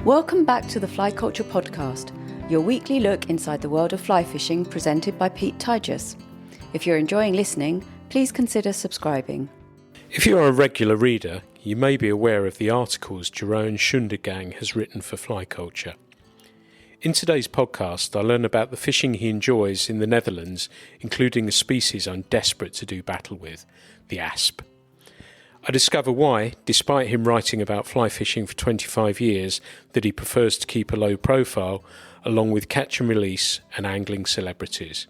Welcome back to the Fly Culture Podcast, your weekly look inside the world of fly fishing presented by Pete Tigers. If you're enjoying listening, please consider subscribing. If you are a regular reader, you may be aware of the articles Jeroen Schoondergang has written for Fly Culture. In today's podcast, I learn about the fishing he enjoys in the Netherlands, including a species I'm desperate to do battle with, the asp. I discover why, despite him writing about fly fishing for 25 years, that he prefers to keep a low profile, along with catch and release and angling celebrities.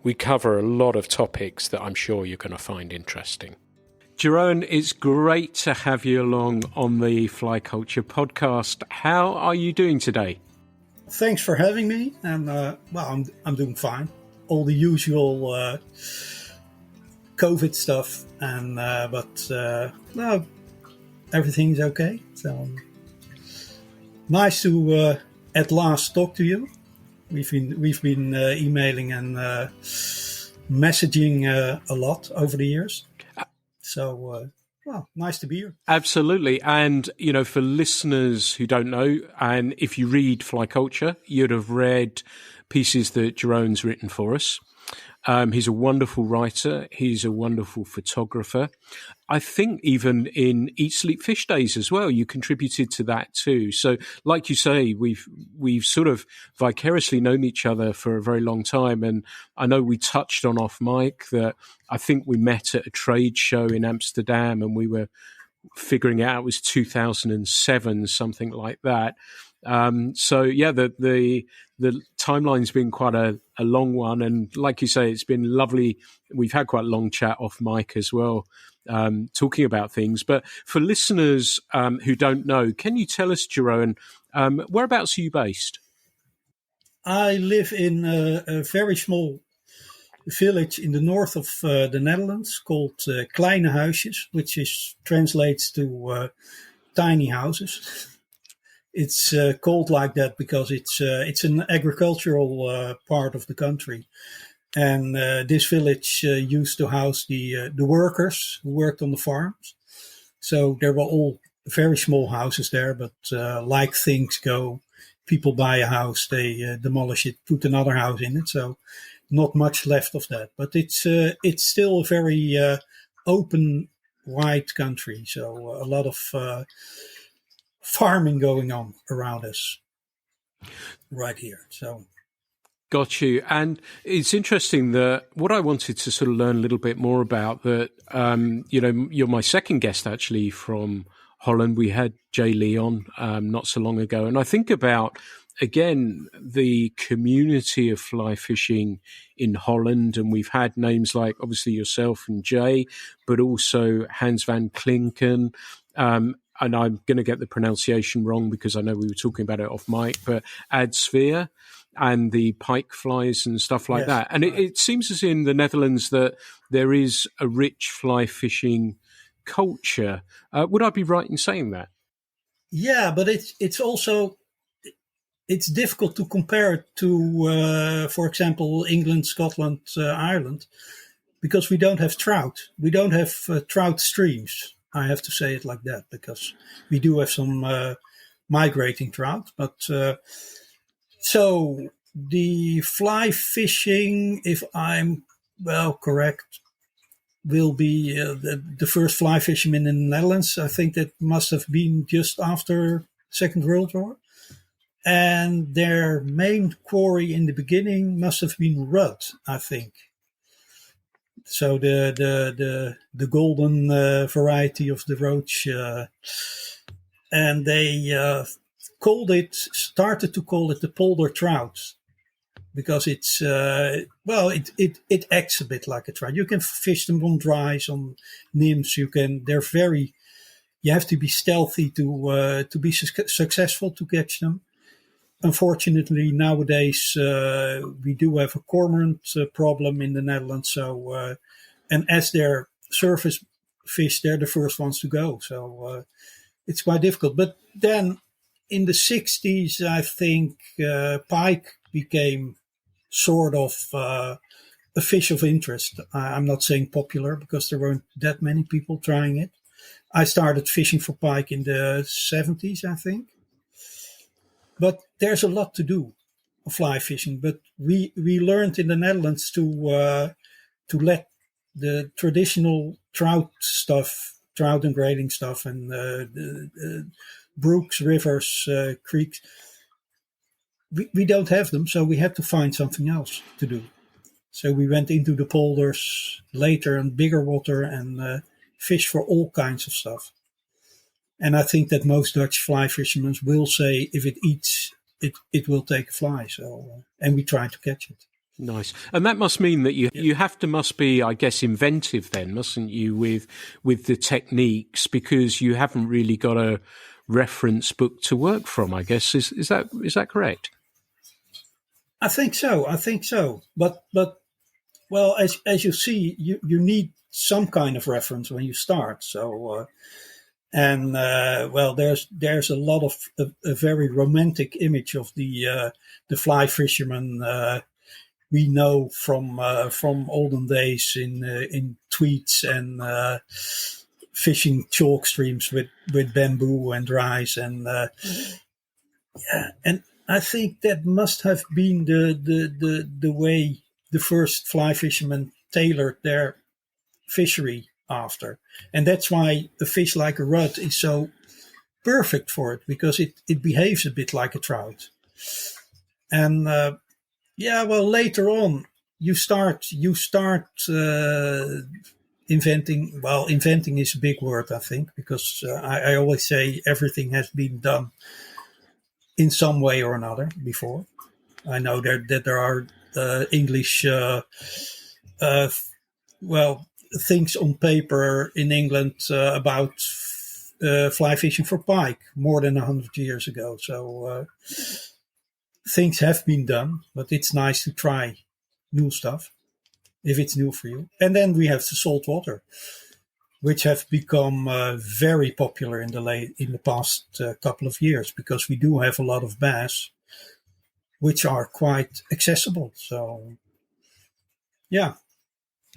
We cover a lot of topics that I'm sure you're going to find interesting. Jeroen, it's great to have you along on the Fly Culture podcast. How are you doing today? Thanks for having me, and I'm doing fine. All the usual COVID stuff, and but everything's okay. So nice to at last talk to you. We've been emailing and messaging a lot over the years. So nice to be here. Absolutely. And, you know, for listeners who don't know, and if you read Fly Culture, you'd have read pieces that Jeroen's written for us. He's a wonderful writer. He's a wonderful photographer. I think even in Eat, Sleep, Fish Days as well, you contributed to that too. So like you say, we've sort of vicariously known each other for a very long time. And I know we touched on off mic that I think we met at a trade show in Amsterdam and we were figuring out it was 2007, something like that. So yeah, the timeline's been quite a long one, and like you say, it's been lovely. We've had quite a long chat off mic as well, talking about things. But for listeners who don't know, can you tell us, Jeroen, whereabouts are you based? I live in a very small village in the north of the Netherlands called Kleine Huisjes, which translates to tiny houses. It's called like that because it's an agricultural part of the country, and this village used to house the workers who worked on the farms. So there were all very small houses there, but like things go, people buy a house, they demolish it, put another house in it. So not much left of that, but it's still a very open, wide country. So a lot of farming going on around us right here. So got you. And it's interesting that what I wanted to sort of learn a little bit more about that, you know, you're my second guest actually from Holland. We had Jay Lee on not so long ago. And I think about, again, the community of fly fishing in Holland. And we've had names like obviously yourself and Jay, but also Hans van Klinken, and I'm going to get the pronunciation wrong because I know we were talking about it off mic, but Adsphere and the pike flies and stuff like that. And it seems as in the Netherlands that there is a rich fly fishing culture. Would I be right in saying that? Yeah, but it's also, it's difficult to compare it to, for example, England, Scotland, Ireland, because we don't have trout. We don't have trout streams. I have to say it like that because we do have some migrating trout. But so the fly fishing, if I'm correct, will be the first fly fisherman in the Netherlands. I think that must have been just after Second World War. And their main quarry in the beginning must have been rudd, I think. So the golden variety of the roach, and they started to call it the polder trout because it's it acts a bit like a trout. You can fish them on dries, on nymphs. You have to be stealthy to be successful to catch them. Unfortunately, nowadays we do have a cormorant problem in the Netherlands. So, and as they're surface fish, they're the first ones to go. So it's quite difficult. But then in the 60s, I think pike became sort of a fish of interest. I'm not saying popular because there weren't that many people trying it. I started fishing for pike in the 70s, I think. But there's a lot to do fly fishing. But we learned in the Netherlands to let the traditional trout and grading stuff, and brooks, rivers, creeks. We don't have them, so we had to find something else to do. So we went into the polders later and bigger water and fish for all kinds of stuff. And I think that most Dutch fly fishermen will say if it eats, it will take a fly. So and we try to catch it. Nice. And that must mean that you must be, I guess, inventive then, mustn't you, with the techniques, because you haven't really got a reference book to work from, I guess. Is that correct? I think so. But well, as you see, you need some kind of reference when you start. So well, there's a lot of a very romantic image of the fly fisherman we know from olden days in tweets and fishing chalk streams with bamboo and rice and and I think that must have been the way the first fly fishermen tailored their fishery after, and that's why a fish like a rudd is so perfect for it, because it behaves a bit like a trout. And well, later on you start inventing. Well, inventing is a big word, I think, because I always say everything has been done in some way or another before. I know that there are English things on paper in England about fly fishing for pike more than 100 years ago. So things have been done, but it's nice to try new stuff if it's new for you. And then we have the salt water, which have become very popular in the past couple of years, because we do have a lot of bass, which are quite accessible. So, yeah.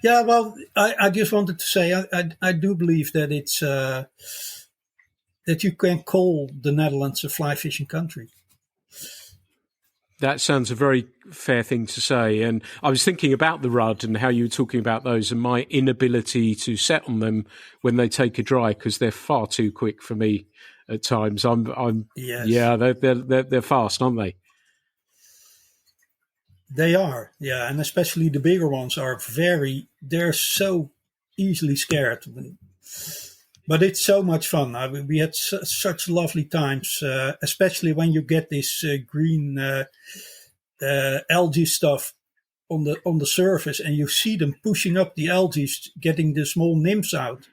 Well, I just wanted to say I do believe that it's that you can call the Netherlands a fly fishing country. That sounds a very fair thing to say. And I was thinking about the rudd and how you were talking about those and my inability to set on them when they take a dry, because they're far too quick for me at times. Yes. Yeah, they're fast, aren't they? They are, yeah. And especially the bigger ones they're so easily scared. But it's so much fun. We had such lovely times, especially when you get this green algae stuff on the surface, and you see them pushing up the algae, getting the small nymphs out,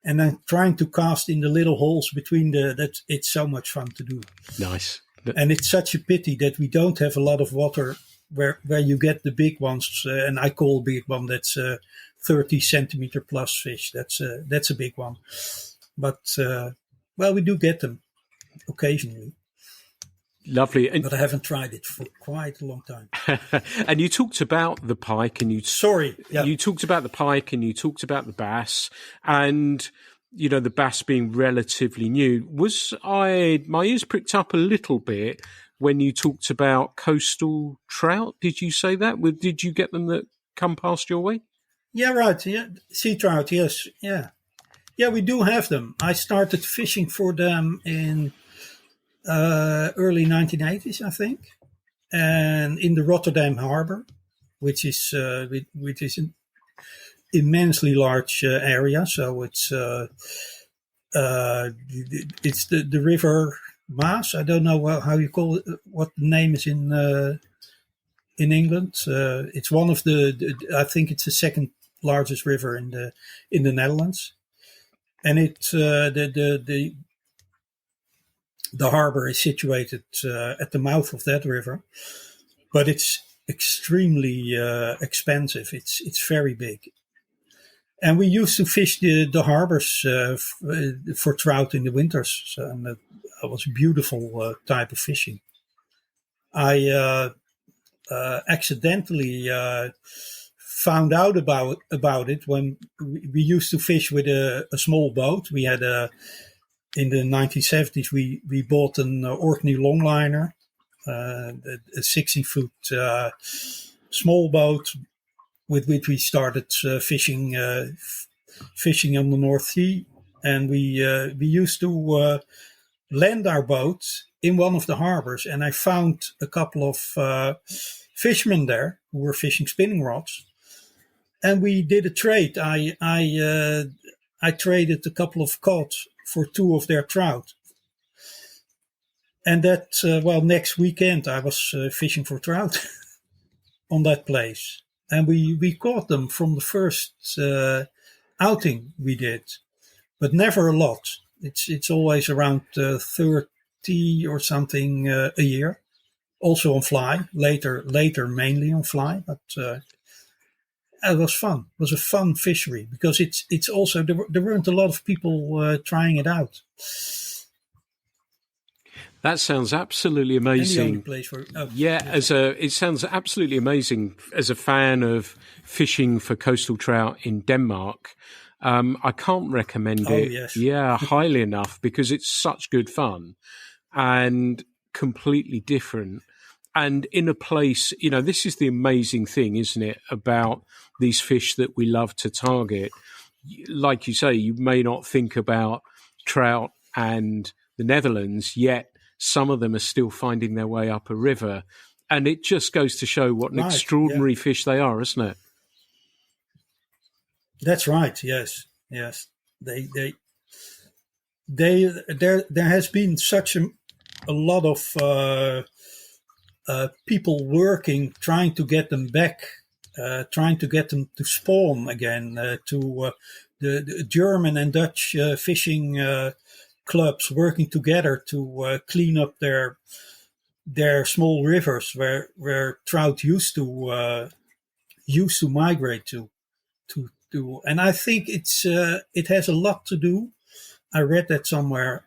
and then trying to cast in the little holes between it's so much fun to do. Nice. And it's such a pity that we don't have a lot of water where you get the big ones, and I call big one that's 30 centimeter plus fish. That's a big one. But we do get them occasionally. Lovely. But I haven't tried it for quite a long time. And you talked about the pike, and you talked about the pike, and you talked about the bass, and the bass being relatively new. My ears pricked up a little bit when you talked about coastal trout. Did you say that? Did you get them that come past your way? Yeah, right. Yeah, sea trout. Yes. Yeah. We do have them. I started fishing for them in early 1980s, I think, and in the Rotterdam harbor, which is an immensely large area. So it's the river Maas. I don't know how you call it, what the name is in England. It's one of I think it's the second largest river in the Netherlands, and the harbor is situated at the mouth of that river, but it's extremely expensive. It's very big, and we used to fish the harbors for trout in the winters, and that was a beautiful type of fishing. I accidentally found out about it when we used to fish with a small boat. We had a in the 1970s, we bought an Orkney longliner, a 16-foot small boat with which we started fishing on the North Sea. And we used to land our boats in one of the harbors. And I found a couple of fishermen there who were fishing spinning rods. And we did a trade. I traded a couple of cod for 2 of their trout. And that, next weekend I was fishing for trout on that place. And we caught them from the first outing we did, but never a lot. It's always around 30 or something a year. Also on fly, later mainly on fly, but it was fun. It was a fun fishery because it's also, there weren't a lot of people trying it out. That sounds absolutely amazing. It sounds absolutely amazing as a fan of fishing for coastal trout in Denmark. I can't recommend it, highly enough because it's such good fun and completely different. And in a place, this is the amazing thing, isn't it, about these fish that we love to target. Like you say, you may not think about trout and the Netherlands, yet some of them are still finding their way up a river. And it just goes to show what an extraordinary fish they are, isn't it? That's right. Yes. There has been such a lot of people working, trying to get them back, trying to get them to spawn again, to the German and Dutch fishing clubs working together to clean up their small rivers where trout used to migrate to. And I think it has a lot to do. I read that somewhere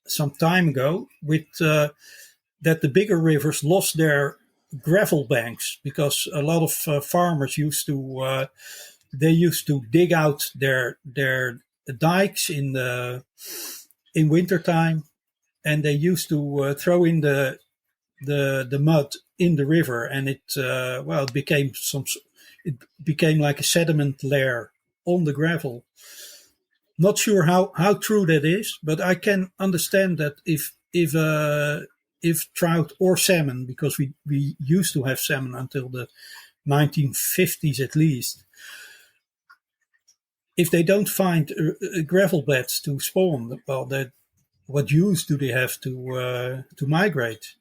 some time ago with that the bigger rivers lost their gravel banks because a lot of farmers used to dig out their dikes in wintertime, and they used to throw in the mud in the river, and it became like a sediment layer on the gravel. Not sure how true that is, but I can understand that if trout or salmon, because we used to have salmon until the 1950s at least, if they don't find gravel beds to spawn, what use do they have to migrate?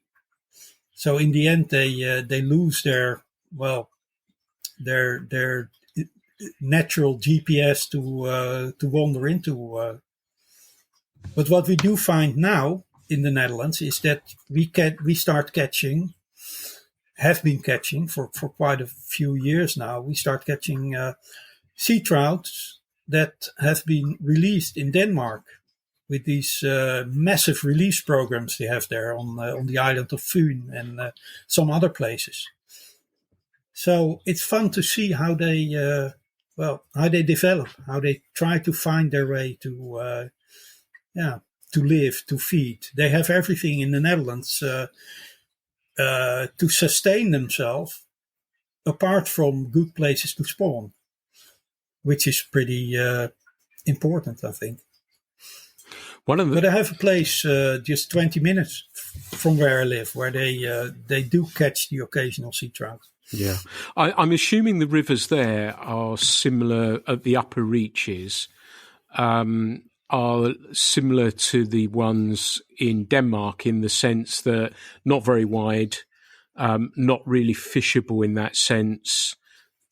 So in the end, they lose their natural GPS to wander into. But what we do find now in the Netherlands is that we have been catching for quite a few years now. We start catching sea trouts that have been released in Denmark with these massive release programs they have there on the island of Fyn and some other places. So it's fun to see how they develop, how they try to find their way to live, to feed. They have everything in the Netherlands to sustain themselves, apart from good places to spawn, which is pretty important, I think. But I have a place just 20 minutes from where I live, where they do catch the occasional sea trout. Yeah. I'm assuming the rivers there are similar at the upper reaches, are similar to the ones in Denmark in the sense that not very wide, not really fishable in that sense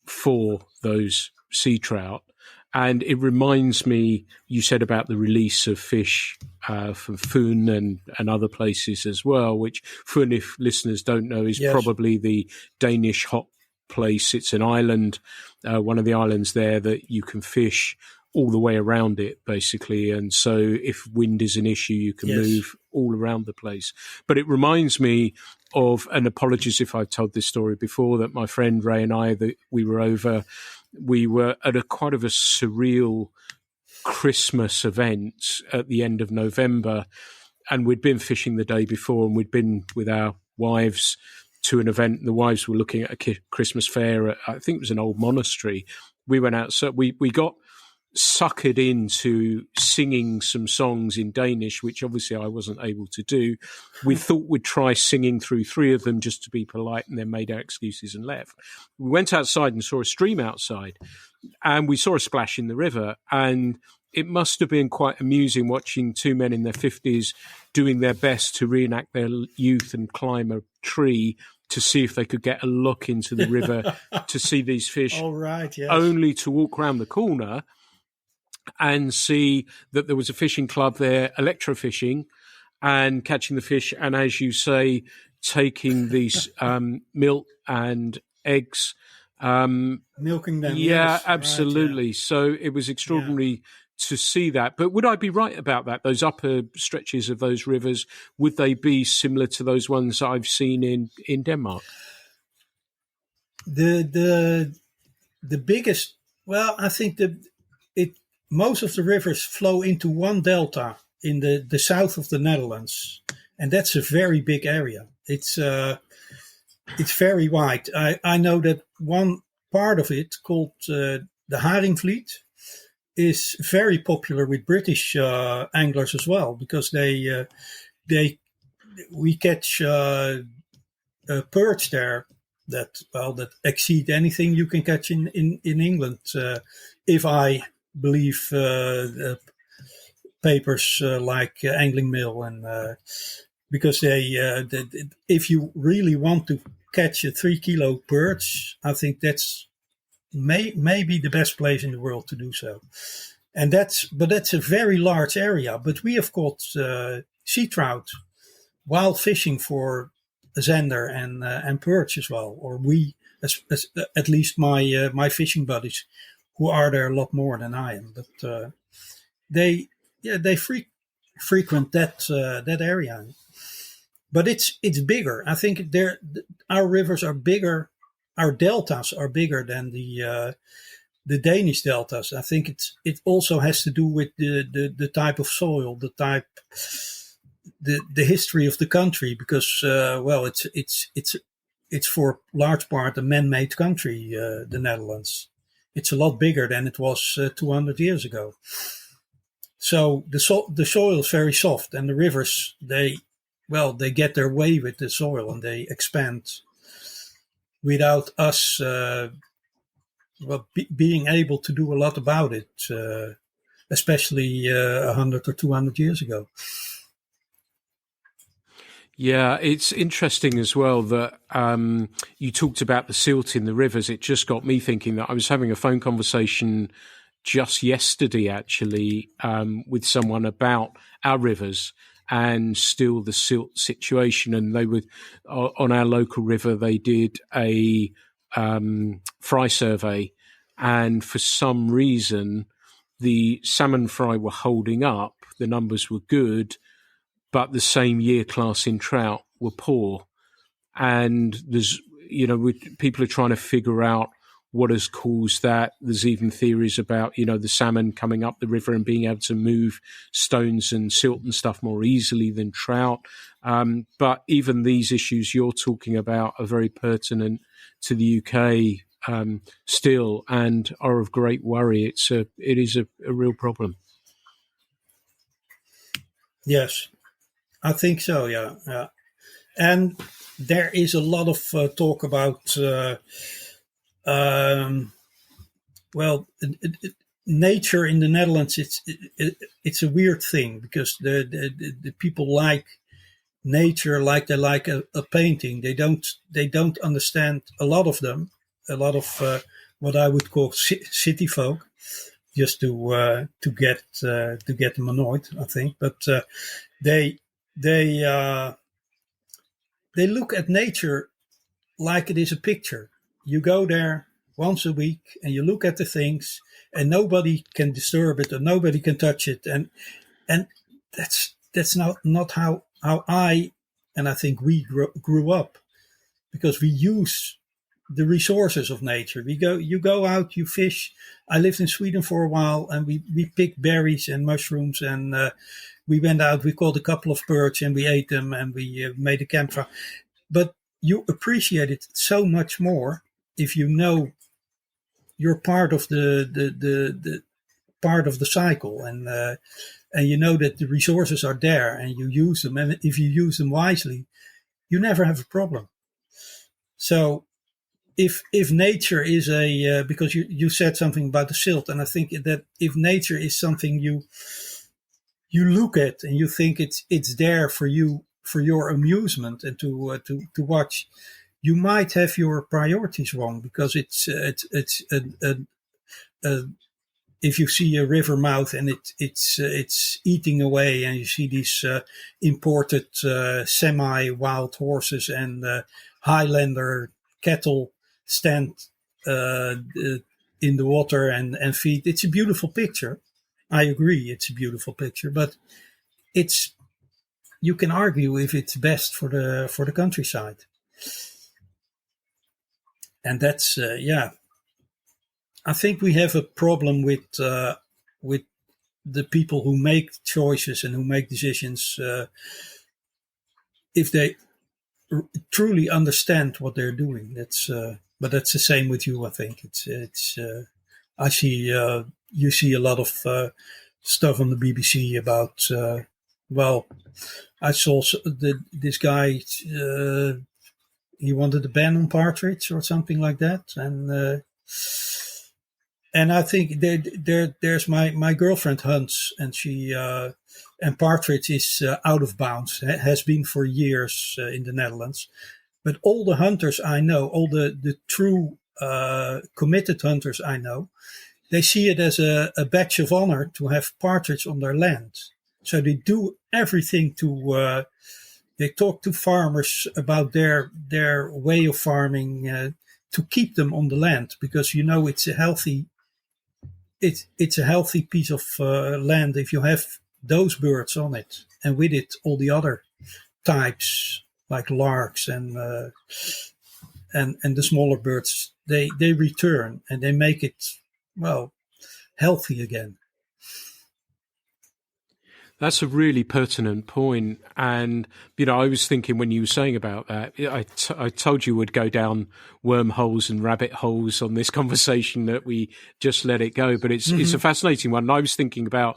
for those sea trout. And it reminds me, you said about the release of fish from Fyn and other places as well, which Fyn, if listeners don't know, is probably the Danish hot place. It's an island, one of the islands there that you can fish all the way around it, basically. And so if wind is an issue, you can move all around the place. But it reminds me of, and apologies if I've told this story before, that my friend Ray and I, that we were at a quite of a surreal Christmas event at the end of November, and we'd been fishing the day before, and we'd been with our wives to an event. The wives were looking at a Christmas fair at, I think it was an old monastery. We went out, so we got suckered into singing some songs in Danish, which obviously I wasn't able to do. We thought we'd try singing through 3 of them just to be polite, and then made our excuses and left. We went outside and saw a stream outside, and we saw a splash in the river, and it must have been quite amusing watching 2 men in their 50s doing their best to reenact their youth and climb a tree to see if they could get a look into the river to see these fish, All right, yes. only to walk around the corner and see that there was a fishing club there, electrofishing, and catching the fish. And as you say, taking these milk and eggs. Milking them. Yeah, yes, absolutely. Right, yeah. So it was extraordinary to see that. But would I be right about that? Those upper stretches of those rivers, would they be similar to those ones I've seen in Denmark? The biggest, well, I think most of the rivers flow into one delta in the south of the Netherlands, and that's a very big area. It's very wide. I know that one part of it, called the Haringvliet, is very popular with British anglers as well, because we catch perch there that exceed anything you can catch in England, if I believe papers like Angling Mail, and because if you really want to catch a 3 kilo perch, I think that's maybe the best place in the world to do so. And that's a very large area. But we have caught sea trout while fishing for zander and perch as well. Or we, at least my fishing buddies, who are there a lot more than I am. But they frequent that area. But it's bigger. I think our rivers are bigger. Our deltas are bigger than the Danish deltas. I think it also has to do with the type of soil, the history of the country, because it's for large part a man-made country, the Netherlands. It's a lot bigger than it was 200 years ago. So the soil is very soft, and the rivers they get their way with the soil, and they expand without us being able to do a lot about it, especially 100 or 200 years ago. Yeah, it's interesting as well that you talked about the silt in the rivers. It just got me thinking that I was having a phone conversation just yesterday, actually, with someone about our rivers and still the silt situation. And they were on our local river. They did a fry survey, and for some reason, the salmon fry were holding up. The numbers were good, but the same year class in trout were poor. And there's, people are trying to figure out what has caused that. There's even theories about, the salmon coming up the river and being able to move stones and silt and stuff more easily than trout. But even these issues you're talking about are very pertinent to the UK still, and are of great worry. It is a real problem. Yes, I think so. Yeah. And there is a lot of talk about, nature in the Netherlands. It's a weird thing, because the people like nature like they like a painting. They don't understand, a lot of them, a lot of what I would call city folk, just to get them annoyed, I think. But they look at nature like it is a picture. You go there once a week and you look at the things, and nobody can disturb it, or nobody can touch it, and that's not how I think we grew up, because we use the resources of nature. You go out, you fish. I lived in Sweden for a while, and we picked berries and mushrooms, and we went out. We caught a couple of birds, and we ate them, and we made a campfire. But you appreciate it so much more if you know you're part of the part of the cycle, and you know that the resources are there, and you use them. And if you use them wisely, you never have a problem. So if nature is because you said something about the silt, and I think that if nature is something you look at and you think it's there for you, for your amusement and to watch, you might have your priorities wrong, because it's if you see a river mouth and it's eating away, and you see these imported semi-wild horses and Highlander cattle stand in the water and feed. It's a beautiful picture. I agree, it's a beautiful picture, but you can argue if it's best for the countryside, and that's I think we have a problem with the people who make choices and who make decisions. If they truly understand what they're doing, but that's the same with you. I think it's. I see you see a lot of stuff on the BBC about. I saw this guy. He wanted a ban on partridge or something like that, and I think there's my girlfriend hunts, and she and partridge is out of bounds. Has been for years in the Netherlands, but all the hunters I know, all the true committed hunters I know, they see it as a badge of honor to have partridge on their land. So they do everything to. They talk to farmers about their way of farming to keep them on the land, because it's a healthy. It's a healthy piece of land if you have those birds on it, and with it all the other types like larks and the smaller birds. They return and they make it healthy again. That's a really pertinent point. And, I was thinking when you were saying about that, I told you would go down wormholes and rabbit holes on this conversation, that we just let it go. But it's a fascinating one. And I was thinking about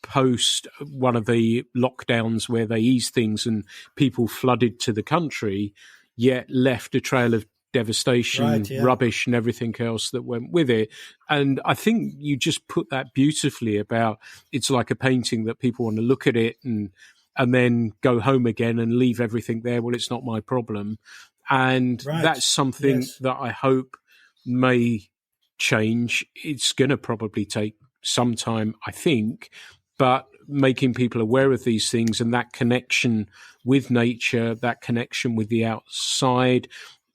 post one of the lockdowns where they eased things and people flooded to the country, yet left a trail of devastation, rubbish and everything else that went with it. And I think you just put that beautifully about, it's like a painting that people want to look at it and then go home again and leave everything there. Well, it's not my problem. And that's something that I hope may change. It's going to probably take some time, I think, but making people aware of these things and that connection with nature, that connection with the outside.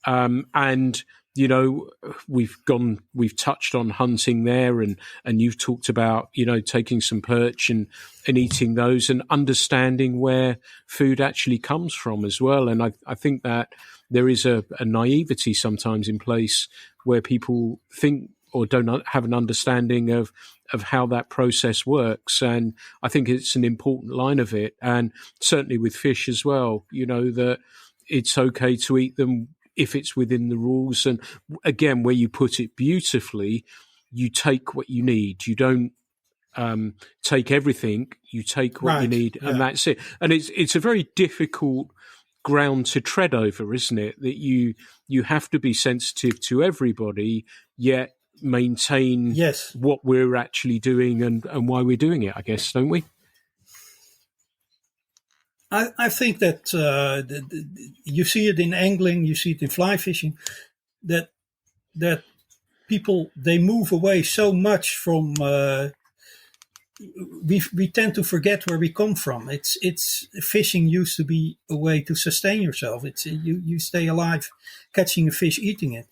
And we've touched on hunting there, and you've talked about taking some perch and eating those, and understanding where food actually comes from as well. And I think that there is a naivety sometimes in place where people think or don't have an understanding of how that process works. And I think it's an important line of it, and certainly with fish as well. That it's okay to eat them if it's within the rules. And again, where you put it beautifully, you take what you need. You don't take everything. You take what you need, and that's it. And it's a very difficult ground to tread over, isn't it? That you have to be sensitive to everybody, yet maintain what we're actually doing and why we're doing it, I guess, don't we? I think that you see it in angling, you see it in fly fishing, that people, they move away so much from. We tend to forget where we come from. It's fishing used to be a way to sustain yourself. It's you stay alive, catching a fish, eating it,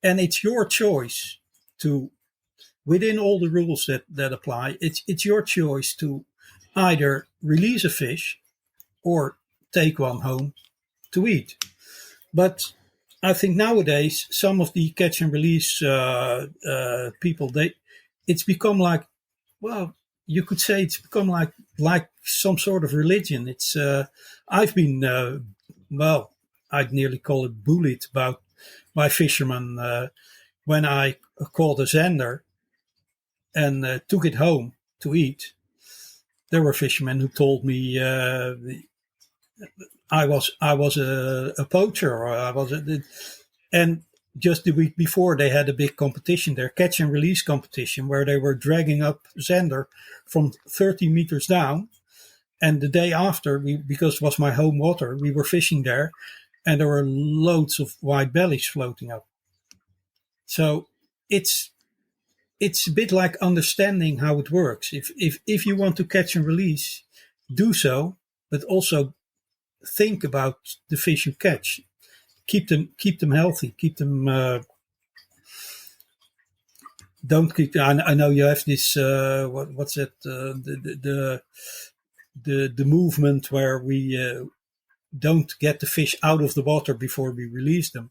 and it's your choice to, within all the rules that apply. It's your choice to either release a fish or take one home to eat. But I think nowadays some of the catch and release people, it's become like, well, you could say it's become like some sort of religion. It's I've been well, I'd nearly call it bullied about by fishermen when I caught a zander and took it home to eat. There were fishermen who told me I was a poacher, or and just the week before they had a big competition, their catch and release competition, where they were dragging up zander from 30 meters down. And the day after, because it was my home water, we were fishing there, and there were loads of white bellies floating up. So it's a bit like understanding how it works. If you want to catch and release, do so, but also think about the fish you catch. Keep them healthy. Keep them. Don't keep. I know you have this. What's it? The movement where we don't get the fish out of the water before we release them.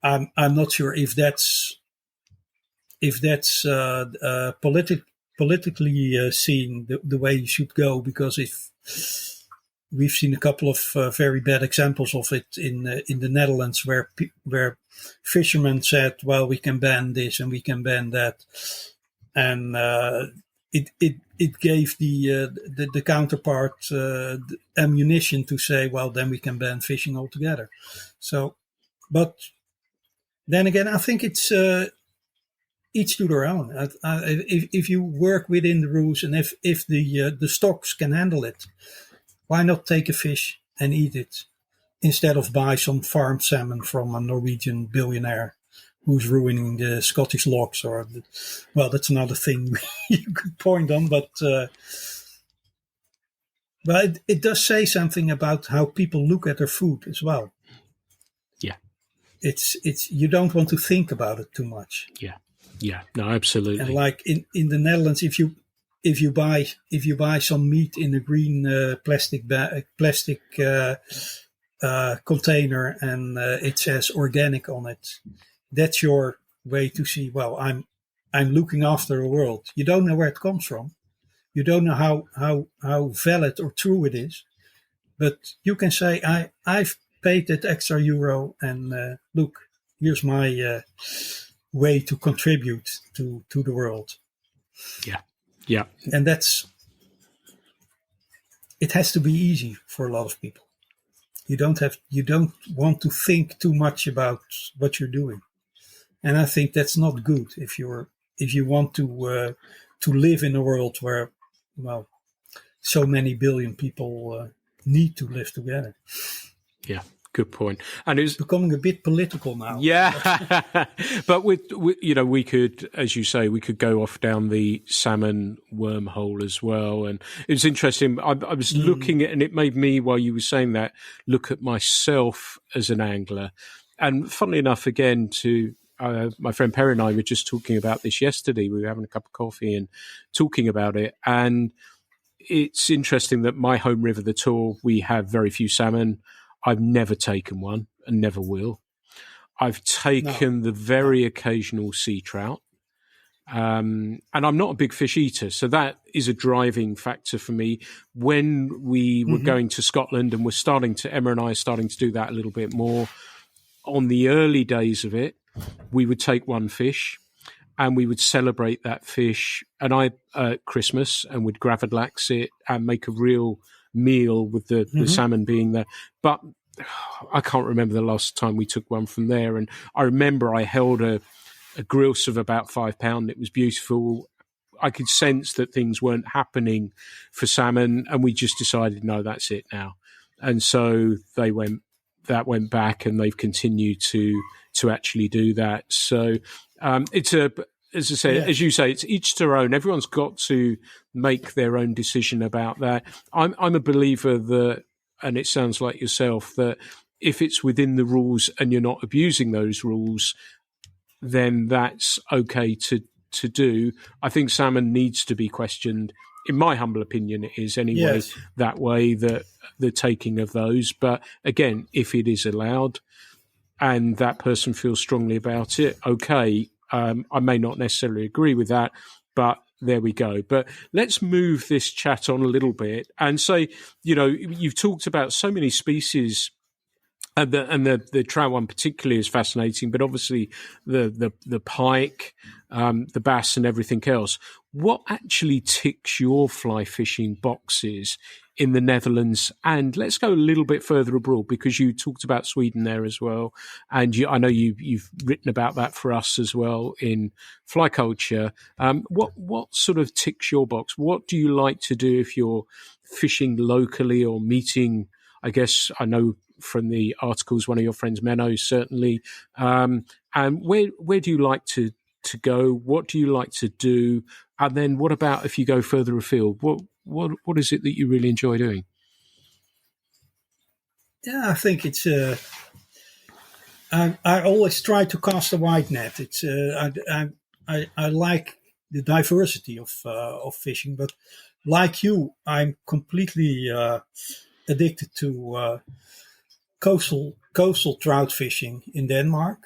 I'm not sure if that's politically seen the way you should go, because if we've seen a couple of very bad examples of it in the Netherlands, where fishermen said, well, we can ban this and we can ban that, and it gave the counterpart the ammunition to say, well, then we can ban fishing altogether. So, but then again, I think it's each to their own. If you work within the rules, and if the stocks can handle it, why not take a fish and eat it instead of buy some farmed salmon from a Norwegian billionaire who's ruining the Scottish lochs? Well, that's another thing you could point on, but it does say something about how people look at their food as well. Yeah, it's you don't want to think about it too much. Yeah, no, absolutely. And like in the Netherlands, if you buy some meat in a green plastic container and it says organic on it, that's your way to see, well, I'm looking after the world. You don't know where it comes from. You don't know how valid or true it is, but you can say, I've paid that extra euro, and look, here's my way to contribute to the world. Yeah. And it has to be easy for a lot of people. You don't want to think too much about what you're doing. And I think that's not good if you want to live in a world where, well, so many billion people need to live together. Yeah. Good point. And it's becoming a bit political now. Yeah, but we could, as you say, we could go off down the salmon wormhole as well. And it was interesting. I was looking at, and it made me, while you were saying that, look at myself as an angler. And funnily enough, again, to my friend Perry and I were just talking about this yesterday. We were having a cup of coffee and talking about it. And it's interesting that my home river, the Tor, we have very few salmon. I've never taken one and never will. I've taken the very occasional sea trout. And I'm not a big fish eater, so that is a driving factor for me. When we were going to Scotland, and Emma and I are starting to do that a little bit more, on the early days of it, we would take one fish and we would celebrate that fish at Christmas, and we'd gravlax it and make a real meal with the salmon being there. But I can't remember the last time we took one from there. And I remember I held a grilse of about 5 pounds. It was beautiful. I could sense that things weren't happening for salmon, and we just decided, no, that's it now. And so that went back, and they've continued to actually do that. So it's as I say, as you say, it's each to their own. Everyone's got to make their own decision about that. I'm a believer that, and it sounds like yourself, that if it's within the rules and you're not abusing those rules, then that's okay to do. I think salmon needs to be questioned. In my humble opinion, it is anyway, that way, that the taking of those. But again, if it is allowed and that person feels strongly about it, okay, I may not necessarily agree with that, but there we go. But let's move this chat on a little bit and say, you've talked about so many species. And the trout one particularly is fascinating, but obviously the pike, the bass, and everything else. What actually ticks your fly fishing boxes in the Netherlands? And let's go a little bit further abroad, because you talked about Sweden there as well, and I know you've written about that for us as well in Fly Culture. What sort of ticks your box? What do you like to do if you're fishing locally or meeting? I guess I know from the articles, one of your friends, Menno, certainly. And where do you like to go? What do you like to do? And then what about if you go further afield? What is it that you really enjoy doing? Yeah, I think it's. I always try to cast a wide net. It's. I like the diversity of fishing, but like you, I'm completely addicted to coastal trout fishing in Denmark.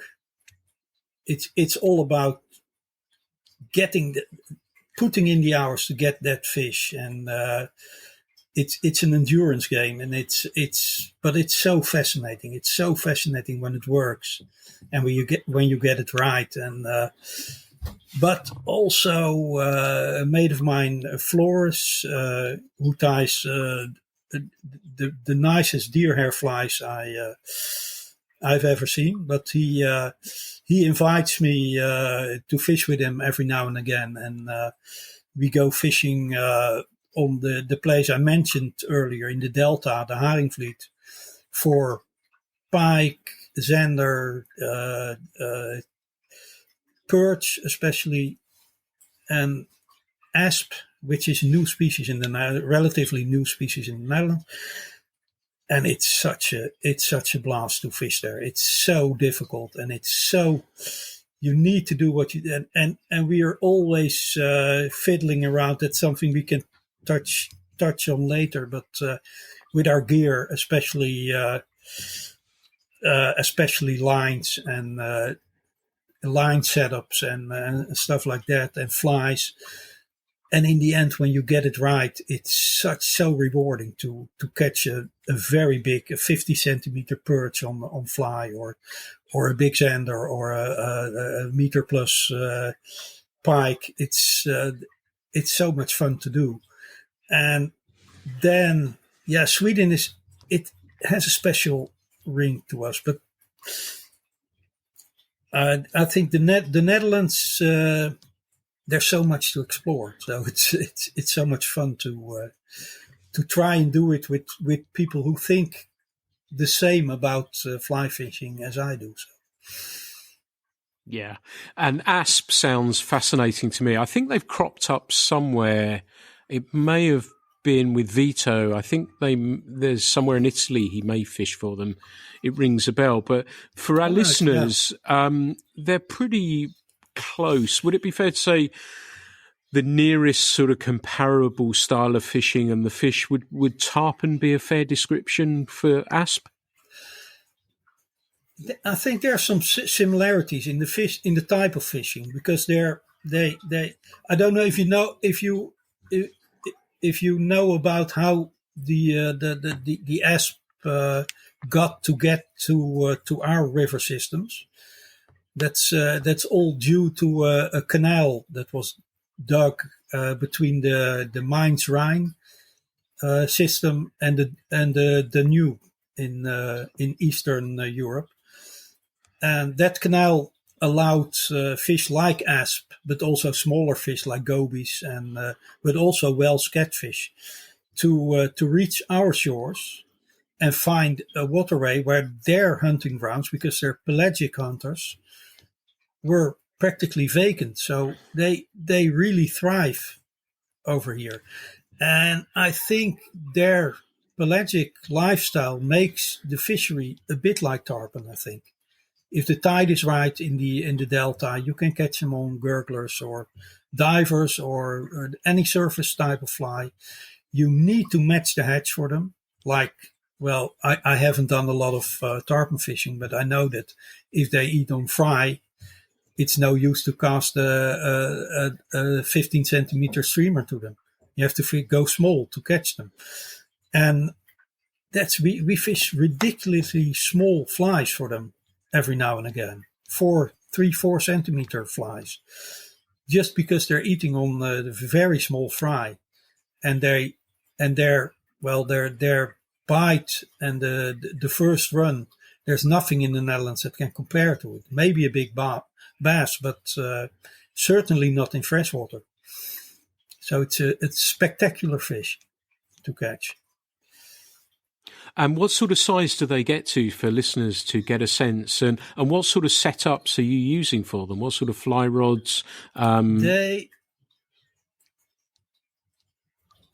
It's all about putting in the hours to get that fish, and it's an endurance game, and but it's so fascinating. It's so fascinating when it works, and when you get it right. And but also a mate of mine, Floris, who ties the nicest deer hair flies I've ever seen, but he invites me to fish with him every now and again, and we go fishing on the place I mentioned earlier in the Delta, the Haringvliet, for pike, zander, perch especially, and asp, which is a new species relatively new species in the Netherlands. And it's such a blast to fish there. It's so difficult, and you need to do what you and we are always fiddling around. That's something we can touch on later, but with our gear, especially lines and line setups and stuff like that, and flies. And in the end, when you get it right, it's so rewarding to catch a very big, a 50 centimeter perch on fly, or a big zander, or a meter plus pike. It's so much fun to do. And then, Sweden it has a special ring to us, but I think the Netherlands. There's so much to explore, so it's so much fun to try and do it with people who think the same about fly fishing as I do. So. Yeah, and asp sounds fascinating to me. I think they've cropped up somewhere. It may have been with Vito. I think there's somewhere in Italy he may fish for them. It rings a bell. But for our listeners, they're pretty close. Would it be fair to say the nearest sort of comparable style of fishing and the fish would tarpon be a fair description for asp? I think there are some similarities in the type of fishing, because they I don't know if you know about how the asp got to get to our river systems. That's all due to a canal that was dug between the Mainz-Rhine system and the Danube in Eastern Europe, and that canal allowed fish like asp, but also smaller fish like gobies, and but also Welsh catfish to reach our shores and find a waterway where their hunting grounds, because they're pelagic hunters, were practically vacant. So they really thrive over here. And I think their pelagic lifestyle makes the fishery a bit like tarpon, I think. If the tide is right in the delta, you can catch them on gurglers or divers or any surface type of fly. You need to match the hatch for them. Well, I haven't done a lot of tarpon fishing, but I know that if they eat on fry, it's no use to cast a 15 centimeter streamer to them. You have to go small to catch them. And we fish ridiculously small flies for them every now and again. 4 centimeter flies. Just because they're eating on the very small fry. And their bite and the first run, there's nothing in the Netherlands that can compare to it. Maybe a big bass, but certainly not in freshwater. So it's a spectacular fish to catch. And what sort of size do they get to for listeners to get a sense? And what sort of setups are you using for them? What sort of fly rods? And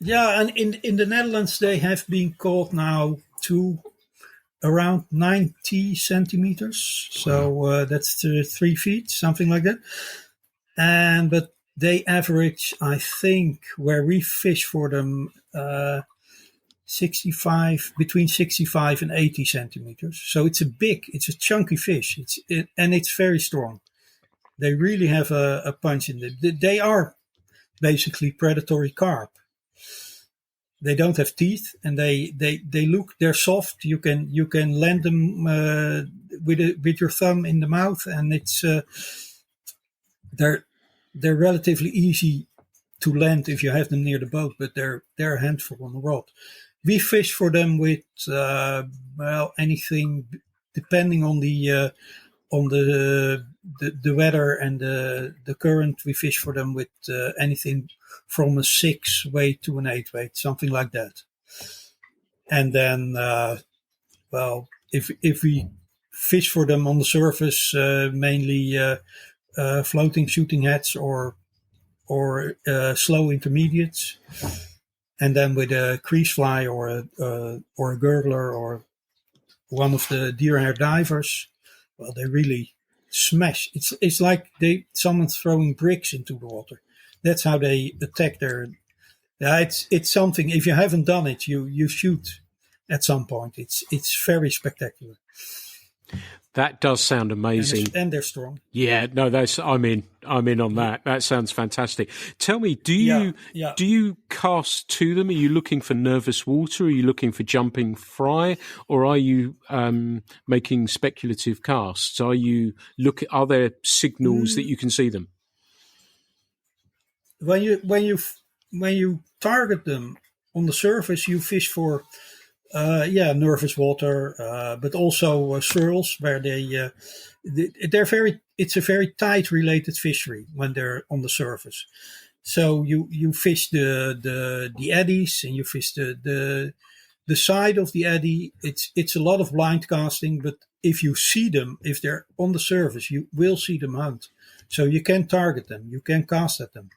in the Netherlands, they have been caught now to around 90 centimeters. So that's 3 feet, something like that. But they average, I think, where we fish for them, between 65 and 80 centimeters. So it's a chunky fish. And it's very strong. They really have a punch in them. They are basically predatory carp. They don't have teeth, and they're soft. You can land them with your thumb in the mouth, and it's they're relatively easy to land if you have them near the boat, but they're a handful on the rod. We fish for them with anything depending on the weather and the current. We fish for them with anything from a 6 weight to an 8 weight, something like that. And then, if we fish for them on the surface, mainly floating shooting heads or slow intermediates, and then with a crease fly or a gurgler or one of the deer hair divers, well, they really smash. It's like someone's throwing bricks into the water. That's how they attack their. It's something. If you haven't done it, you shoot at some point. It's very spectacular. That does sound amazing, and they're strong. Yeah, no, I'm in on that. That sounds fantastic. Tell me, do you cast to them? Are you looking for nervous water? Are you looking for jumping fry, or are you making speculative casts? Are there signals that you can see them? When you target them on the surface, you fish for nervous water, but also swirls where they're very. It's a very tight related fishery when they're on the surface. So you fish the eddies, and you fish the side of the eddy. It's a lot of blind casting, but if you see them, if they're on the surface, you will see them hunt. So you can target them, you can cast at them.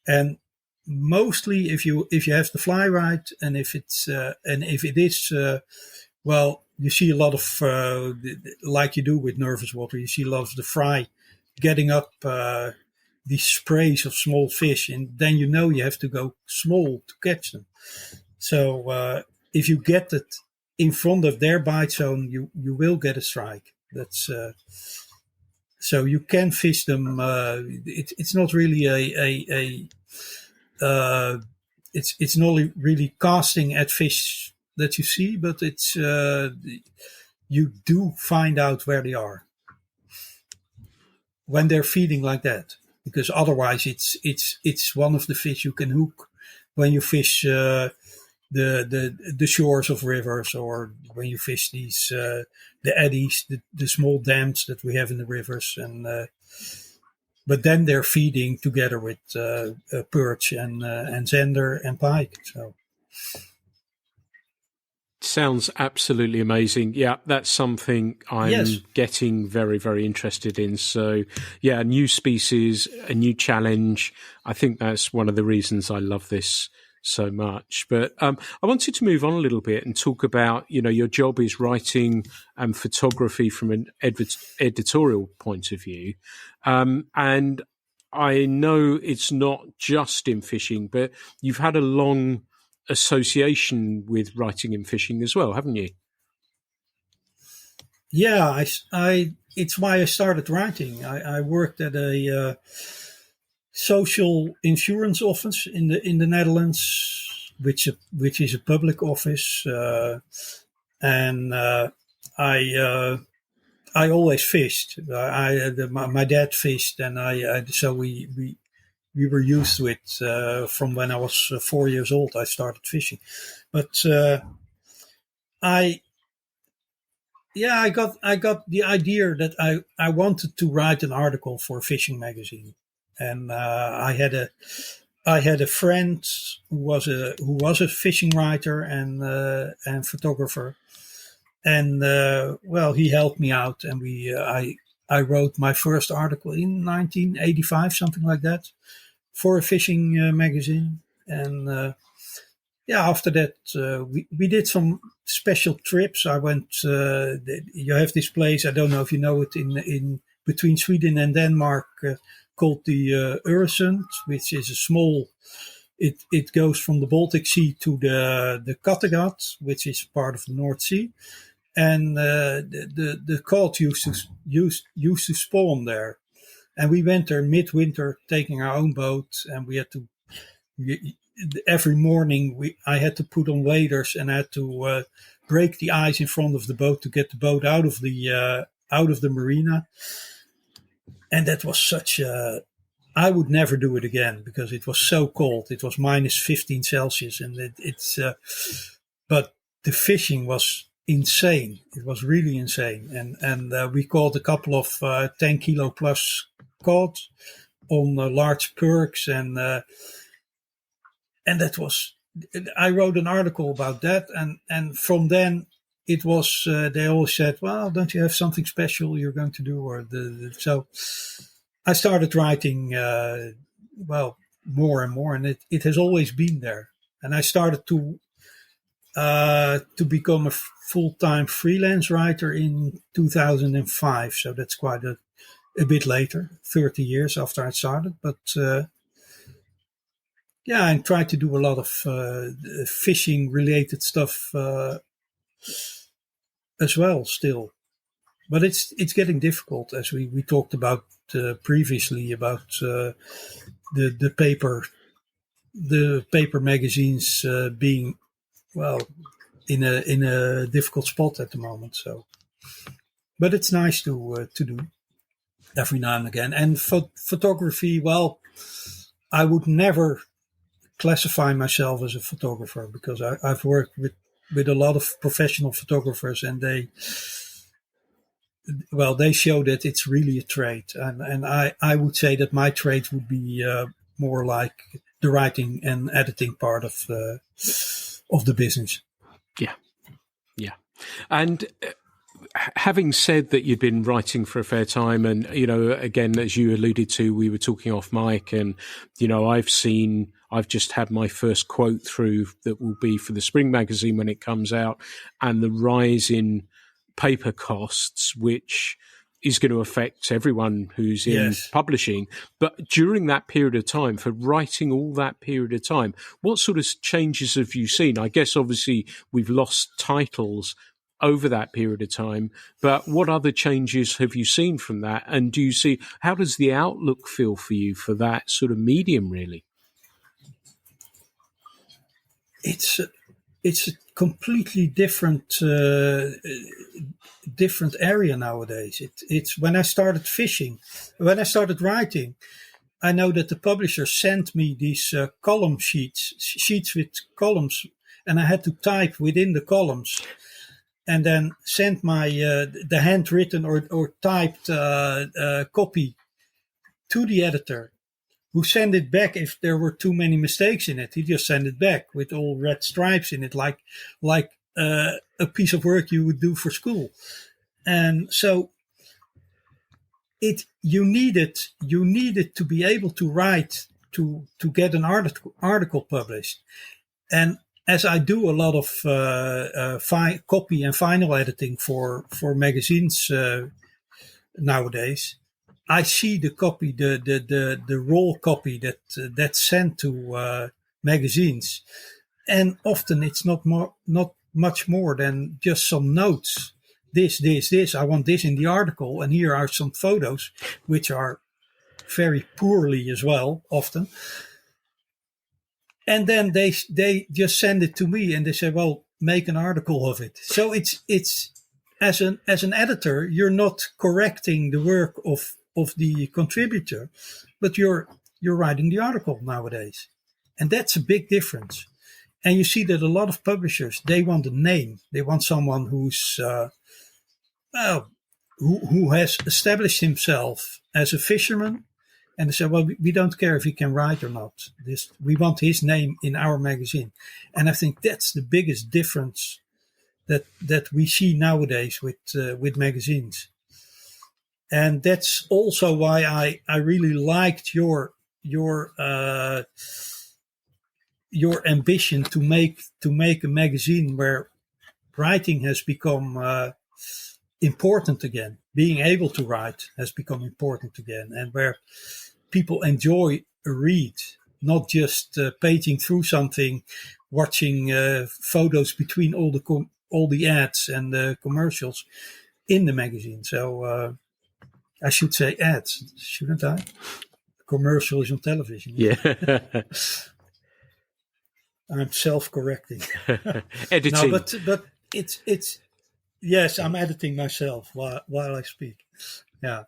And mostly, if you have the fly right, and if it is, you see a lot of like you do with nervous water. You see a lot of the fry getting up these sprays of small fish, and then you have to go small to catch them. So if you get it in front of their bite zone, you will get a strike. That's so you can fish them. It's not really it's not really casting at fish that you see, but it's you do find out where they are when they're feeding like that, because otherwise it's one of the fish you can hook when you fish the shores of rivers, or when you fish these the eddies, the small dams that we have in the rivers, and but then they're feeding together with perch and zander and pike. So sounds absolutely amazing. Yeah, that's something I'm getting very, very interested in. So yeah, a new species, a new challenge. I think that's one of the reasons I love this so much. But I wanted to move on a little bit and talk about, your job is writing and photography from an editorial point of view. And I know it's not just in fishing, but you've had a long association with writing and fishing as well, haven't you? Yeah, I it's why I started writing. I worked at a social insurance office in the Netherlands, which is a public office, and I always fished. My dad fished, and so we were used to it from when I was 4 years old. I started fishing, but I got the idea that I wanted to write an article for a fishing magazine, and I had a friend who was a fishing writer and photographer, and he helped me out, and I wrote my first article in 1985, something like that, for a fishing magazine, and after that we did some special trips. I went. You have this place, I don't know if you know it, in between Sweden and Denmark, called the Öresund, which is a small. It goes from the Baltic Sea to the Kattegat, which is part of the North Sea, and the cod used to spawn there, and we went there midwinter, taking our own boat, and we had to. Every morning I had to put on waders, and I had to break the ice in front of the boat to get the boat out of the marina. And that was I would never do it again because it was so cold. It was minus 15 Celsius, and but the fishing was insane. It was really insane. And we caught a couple of 10 kilo plus cod on large perks, and that was, I wrote an article about that, and from then it was, they always said, well, don't you have something special you're going to do? So I started writing, more and more, and it has always been there. And I started to become a full-time freelance writer in 2005. So that's quite a bit later, 30 years after I started, but, I try to do a lot of fishing related stuff as well still, but it's getting difficult, as we talked about previously, about the paper magazines being in a difficult spot at the moment. So, but it's nice to do every now and again. And photography, I would never classify myself as a photographer, because I've worked with a lot of professional photographers, and they show that it's really a trade, and I would say that my trade would be more like the writing and editing part of the business. Yeah, and having said that, you've been writing for a fair time, and again, as you alluded to, we were talking off mic, and I've just had my first quote through that will be for the spring magazine when it comes out, and the rise in paper costs, which is going to affect everyone who's in publishing. But during that period of time, for writing all that period of time, what sort of changes have you seen? I guess obviously we've lost titles over that period of time, but what other changes have you seen from that? And how does the outlook feel for you for that sort of medium, really? It's a completely different area nowadays. It's when I started writing, I know that the publisher sent me these column sheets with columns, and I had to type within the columns, and then send my the handwritten or typed copy to the editor, who sent it back if there were too many mistakes in it. He just sent it back with all red stripes in it, like a piece of work you would do for school. And so you needed to be able to write to get an article published. And as I do a lot of copy and final editing for magazines nowadays, I see the copy, the raw copy that's sent to magazines, and often it's not much more than just some notes this. I want this in the article, and here are some photos, which are very poorly as well, often. And then they just send it to me, and they say, "Well, make an article of it." So it's as an editor, you're not correcting the work of the contributor, but you're writing the article nowadays, and that's a big difference. And you see that a lot of publishers, they want a name, they want someone who's who has established himself as a fisherman. And they say, well, we don't care if he can write or not. We want his name in our magazine. And I think that's the biggest difference that we see nowadays with magazines. And that's also why I really liked your ambition to make a magazine where writing has become important again. Being able to write has become important again, and where people enjoy a read, not just paging through something, watching photos between all the ads and the commercials in the magazine. So I should say ads, shouldn't I? Commercial is on television. Yeah. I'm self-correcting. Editing. No, but it's yes, I'm editing myself while I speak. Yeah,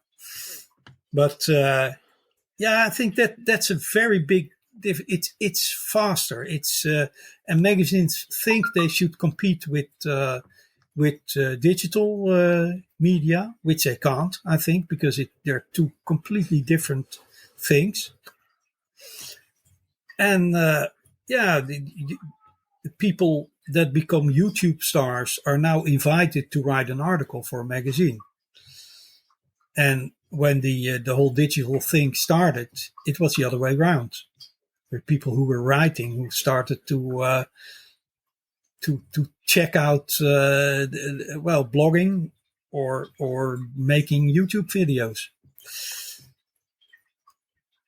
but I think that's a very big. It's faster. It's and magazines think they should compete with digital media, which they can't. I think because they're two completely different things. And the people that become YouTube stars are now invited to write an article for a magazine. And when the whole digital thing started, it was the other way around. There were people who were writing who started to check out blogging or making YouTube videos.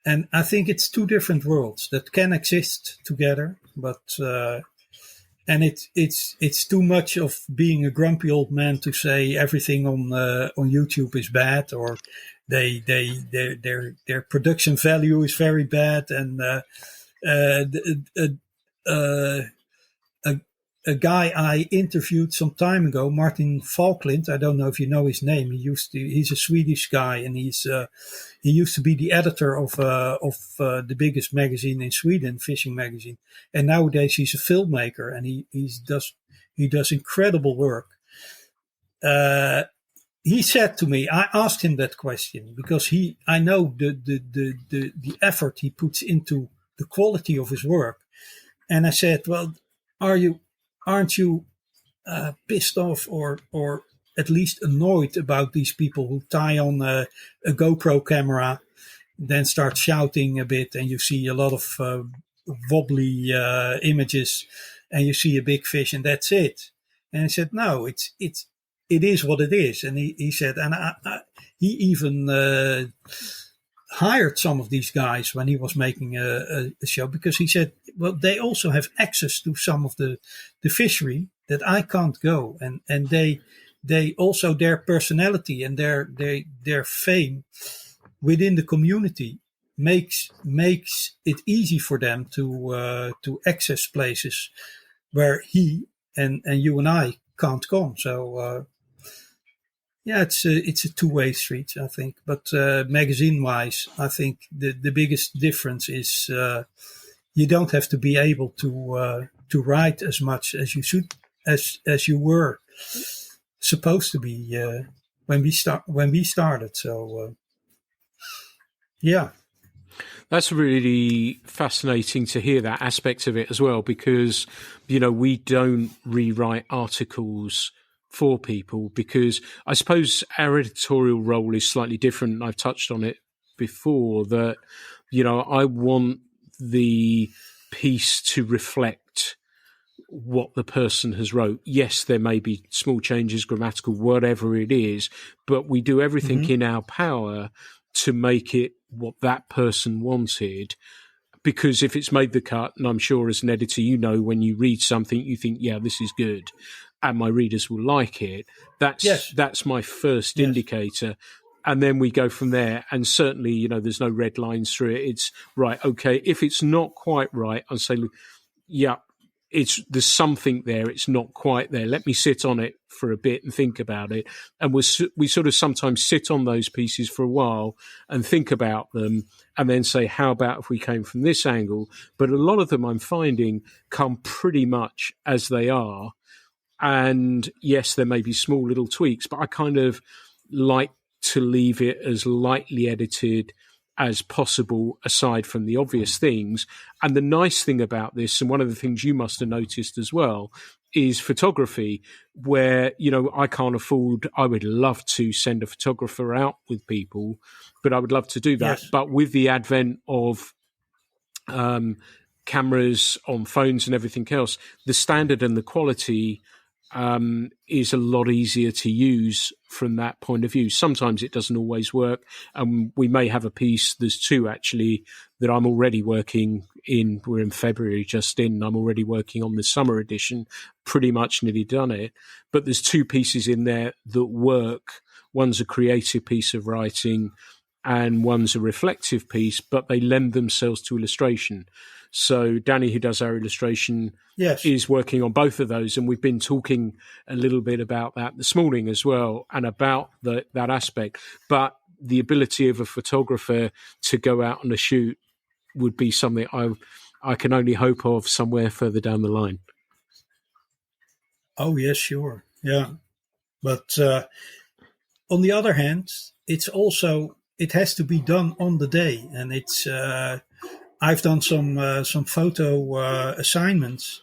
And I think it's two different worlds that can exist together, but and it's too much of being a grumpy old man to say everything on YouTube is bad, or their production value is very bad, and a guy I interviewed some time ago, Martin Falklind. I don't know if you know his name. He's a Swedish guy, and he used to be the editor of the biggest magazine in Sweden, fishing magazine. And nowadays he's a filmmaker, and he does incredible work. He said to me, I asked him that question because I know the effort he puts into the quality of his work. And I said, well, aren't you pissed off or at least annoyed about these people who tie on a GoPro camera, then start shouting a bit, and you see a lot of wobbly images, and you see a big fish, and that's it. And he said, no, it is what it is. And he said, and he even hired some of these guys when he was making a show, because he said, well, they also have access to some of the fishery that I can't go, and they also, their personality and their fame within the community makes it easy for them to access places where he and you and I can't come. So it's a two-way street, I think. But magazine-wise, I think the biggest difference is you don't have to be able to write as much as you should, as you were supposed to be when we started. So that's really fascinating to hear that aspect of it as well, because we don't rewrite articles for people, because I suppose our editorial role is slightly different. I've touched on it before that I want the piece to reflect what the person has wrote. Yes, there may be small changes, grammatical, whatever it is, but we do everything in our power to make it what that person wanted. Because if it's made the cut, and I'm sure as an editor, when you read something, you think, yeah, this is good. and my readers will like it, that's my first indicator. And then we go from there. And certainly, there's no red lines through it. It's right. Okay. If it's not quite right, I'll say, look, yeah, there's something there. It's not quite there. Let me sit on it for a bit and think about it. And we sort of sometimes sit on those pieces for a while and think about them and then say, how about if we came from this angle? But a lot of them I'm finding come pretty much as they are. And yes, there may be small little tweaks, but I kind of like to leave it as lightly edited as possible, aside from the obvious things. And the nice thing about this, and one of the things you must have noticed as well, is photography, where, I can't afford, I would love to send a photographer out with people, but I would love to do that. Yes. But with the advent of cameras on phones and everything else, the standard and the quality is a lot easier to use from that point of view. Sometimes it doesn't always work. We may have a piece, there's two actually, that I'm already working in. We're in February just in. I'm already working on the summer edition, pretty much nearly done it. But there's two pieces in there that work. One's a creative piece of writing and one's a reflective piece, but they lend themselves to illustration. So Danny, who does our illustration, is working on both of those. And we've been talking a little bit about that this morning as well, and about that aspect. But the ability of a photographer to go out on a shoot would be something I can only hope of somewhere further down the line. Oh, yes, sure. Yeah. But on the other hand, it has to be done on the day. And it's... I've done some photo assignments,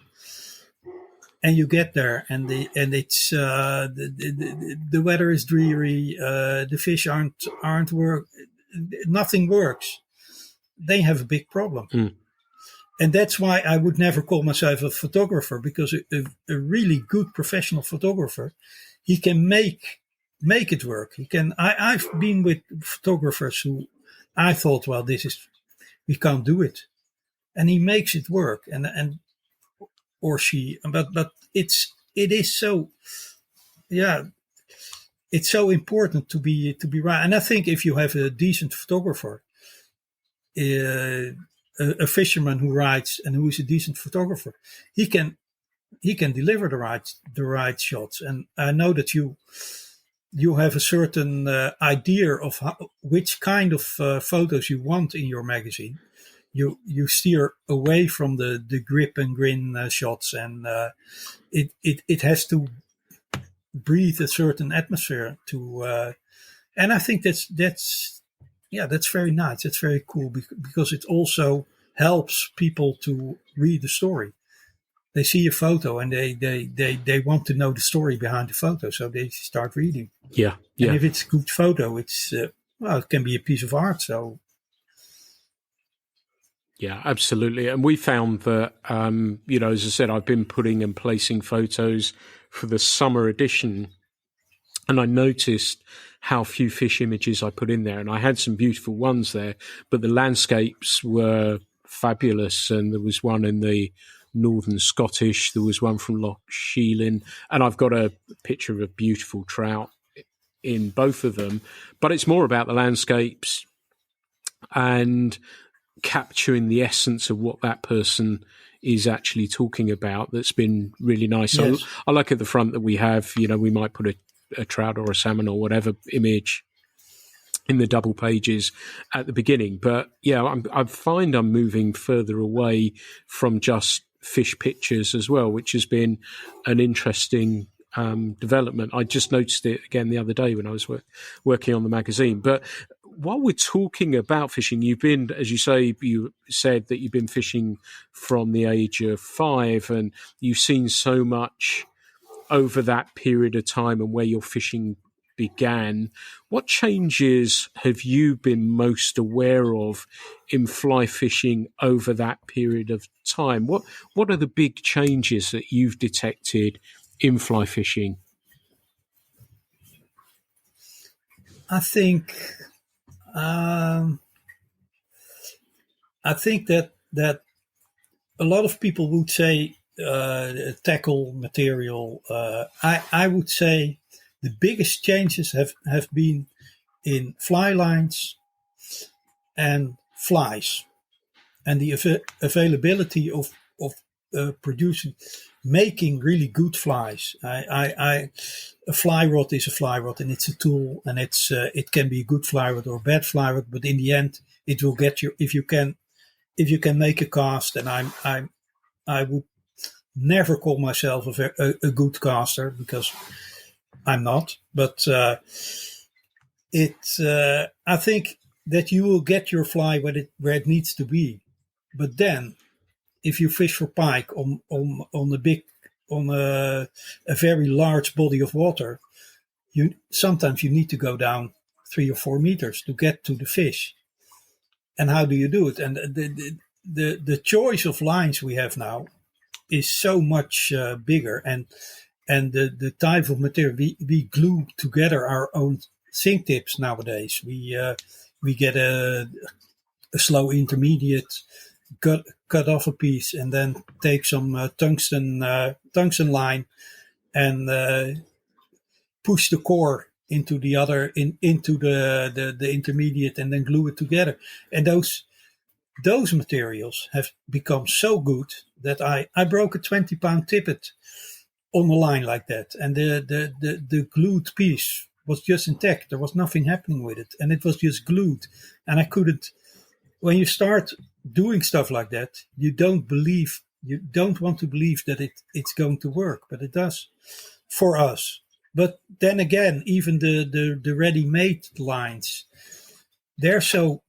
and you get there, and it's the weather is dreary. The fish aren't work. Nothing works. They have a big problem, and that's why I would never call myself a photographer, because a really good professional photographer, he can make it work. He can. I've been with photographers who I thought, well, we can't do it, and he makes it work, and or she, but it is so, yeah, it's so important to be right. And I think if you have a decent photographer, a fisherman who writes and who is a decent photographer, he can deliver the right shots. And I know that you have a certain idea of which kind of photos you want in your magazine. You steer away from the grip and grin shots, and it has to breathe a certain atmosphere to. And I think that's very nice. That's very cool, because it also helps people to read the story. They see a photo and they want to know the story behind the photo, so they start reading. Yeah. And if it's a good photo, it's it can be a piece of art. So. Yeah, absolutely. And we found that, as I said, I've been putting and placing photos for the summer edition, and I noticed how few fish images I put in there. And I had some beautiful ones there, but the landscapes were fabulous. And there was one in the Northern Scottish, there was one from Loch Sheelin, and I've got a picture of a beautiful trout in both of them. But it's more about the landscapes and capturing the essence of what that person is actually talking about. That's been really nice. Yes. So I like at the front that we have, we might put a trout or a salmon or whatever image in the double pages at the beginning. But yeah, I find I'm moving further away from just fish pictures as well, which has been an interesting development. I just noticed it again the other day when I was working on the magazine. But while we're talking about fishing, you've been, as you say, you said that you've been fishing from the age of 5, and you've seen so much over that period of time and where your fishing began. What changes have you been most aware of in fly fishing over that period of time? What are the big changes that you've detected in fly fishing? I think that a lot of people would say tackle material. I would say the biggest changes have been in fly lines and flies, and the availability of making really good flies. A fly rod is a fly rod, and it's a tool, and it can be a good fly rod or a bad fly rod, but in the end, it will get you if you can make a cast. And I would never call myself a good caster, because I'm not. But I think that you will get your fly where it needs to be. But then, if you fish for pike on a very large body of water, sometimes you need to go down 3 or 4 meters to get to the fish. And how do you do it? And the choice of lines we have now is so much bigger, and the type of material we glue together our own sink tips nowadays. We get a slow intermediate, cut off a piece, and then take some tungsten line and push the core into the other into the intermediate, and then glue it together. And those materials have become so good that I broke a 20-pound tippet on a line like that, and the glued piece was just intact. There was nothing happening with it, and it was just glued. And I couldn't. When you start doing stuff like that, you don't want to believe that it's going to work, but it does for us. But then again, even the ready-made lines, they're so.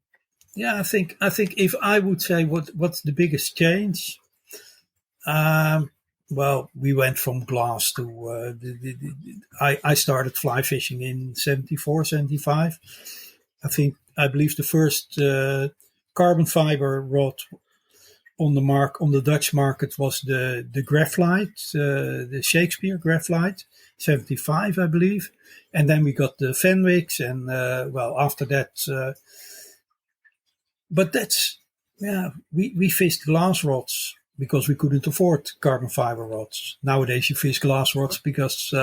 Yeah, I think if I would say what's the biggest change, well, we went from glass to. I started fly fishing in 74, 75. I believe the first carbon fiber rod on the Dutch market was the graphite, the Shakespeare graphite, 75, I believe, and then we got the Fenwicks, and after that. But we fished glass rods because we couldn't afford carbon fiber rods. Nowadays you fish glass rods because,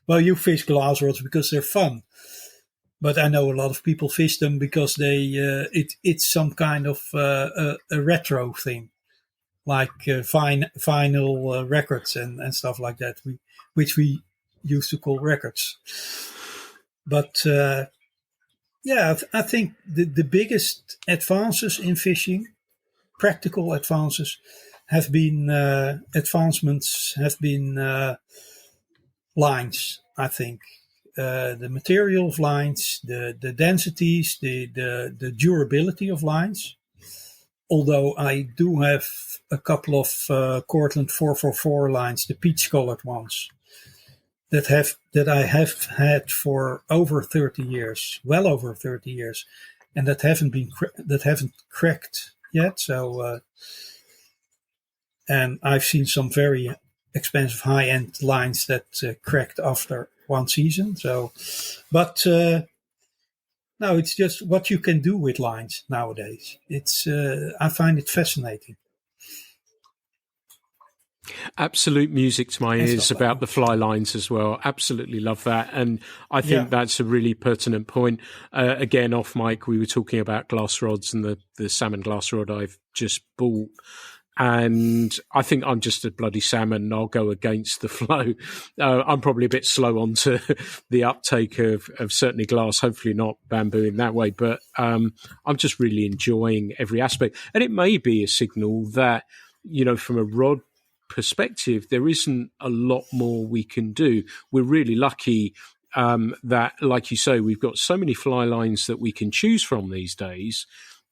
you fish glass rods because they're fun. But I know a lot of people fish them because it's some kind of a retro thing, like vinyl records and stuff like that, which we used to call records. But I think the biggest advances in fishing, practical advances, have been lines, I think. The material of lines, the densities, the durability of lines. Although I do have a couple of Cortland 444 lines, the peach-colored ones, that I have had for over 30 years, well over 30 years, and that haven't cracked yet. So, and I've seen some very expensive high-end lines that cracked after one season. So, but no, it's just what you can do with lines nowadays. It's I find it fascinating. Absolute music to my ears about the fly lines as well. Absolutely love that. And I think that's a really pertinent point. Again, off mic, we were talking about glass rods and the salmon glass rod I've just bought. And I think I'm just a bloody salmon and I'll go against the flow. I'm probably a bit slow onto the uptake of certainly glass, hopefully not bamboo in that way. But I'm just really enjoying every aspect. And it may be a signal that, from a rod perspective, there isn't a lot more we can do. We're really lucky that, like you say, we've got so many fly lines that we can choose from these days,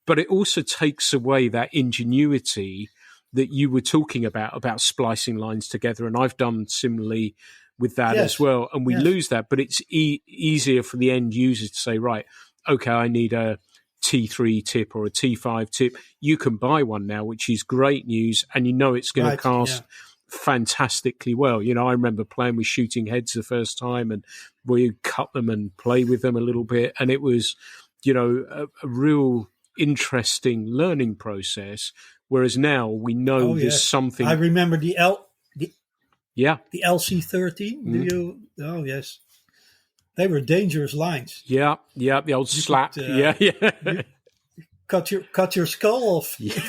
but it also takes away that ingenuity that you were talking about splicing lines together. And I've done similarly with that as well. And we lose that, but it's easier for the end user to say, right, okay, I need a T3 tip or a T5 tip. You can buy one now, which is great news, and it's going to cast fantastically well. I remember playing with shooting heads the first time, and we cut them and play with them a little bit, and it was a real interesting learning process. Whereas now we know there's something. I remember the Yeah. The LC13. Oh, yes. They were dangerous lines. Yeah. Yeah. The old slap. Yeah. You cut your skull off Yeah.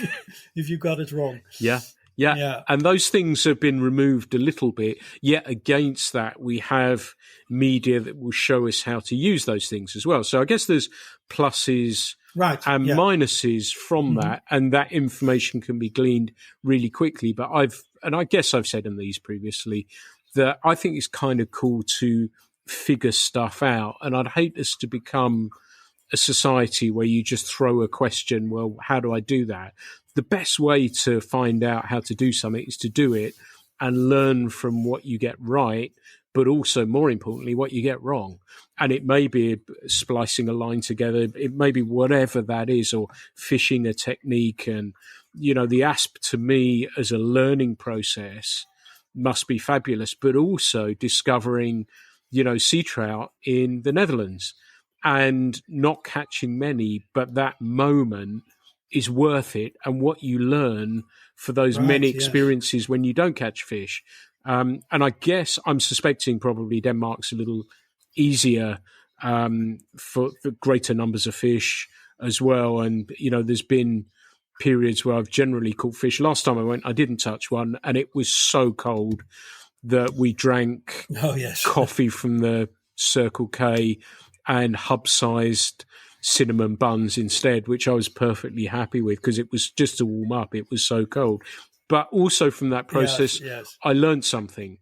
if you got it wrong. Yeah. Yeah. Yeah. And those things have been removed a little bit. Yet against that, we have media that will show us how to use those things as well. So I guess there's pluses and minuses from that, and that information can be gleaned really quickly. But I guess I've said in these previously that I think it's kind of cool to figure stuff out. And I'd hate us to become a society where you just throw a question, well, how do I do that? The best way to find out how to do something is to do it and learn from what you get right, but also, more importantly, what you get wrong. And it may be splicing a line together. It may be whatever that is, or fishing a technique. And, the ASP to me as a learning process must be fabulous, but also discovering, sea trout in the Netherlands and not catching many, but that moment is worth it, and what you learn for those many experiences when you don't catch fish. And I guess I'm suspecting probably Denmark's a little easier for the greater numbers of fish as well. And, there's been periods where I've generally caught fish. Last time I went, I didn't touch one, and it was so cold that we drank coffee from the Circle K and hub-sized cinnamon buns instead, which I was perfectly happy with because it was just to warm up. It was so cold. But also from that process, I learned something.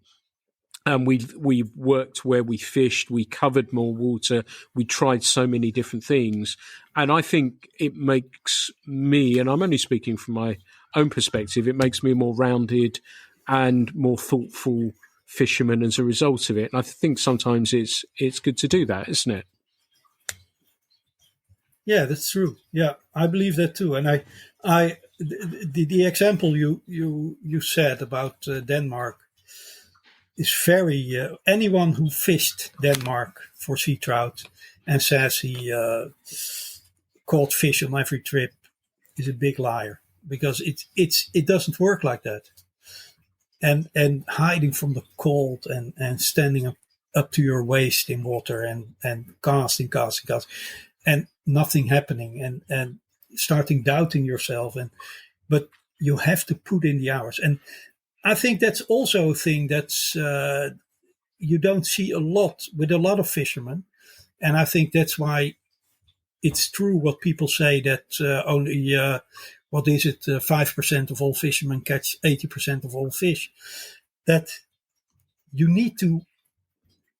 And we worked where we fished, we covered more water, we tried so many different things. And I think it makes me, and I'm only speaking from my own perspective, it makes me a more rounded and more thoughtful fisherman as a result of it. And I think sometimes it's good to do that, isn't it? Yeah, that's true. Yeah, I believe that too. And the example you said about Denmark is very. Anyone who fished Denmark for sea trout and says he caught fish on every trip is a big liar, because it doesn't work like that. And hiding from the cold and standing up to your waist in water and casting. And nothing happening, and starting doubting yourself, but you have to put in the hours. And I think that's also a thing that's you don't see a lot with a lot of fishermen, and I think that's why it's true what people say that only 5% of all fishermen catch 80% of all fish. That you need to.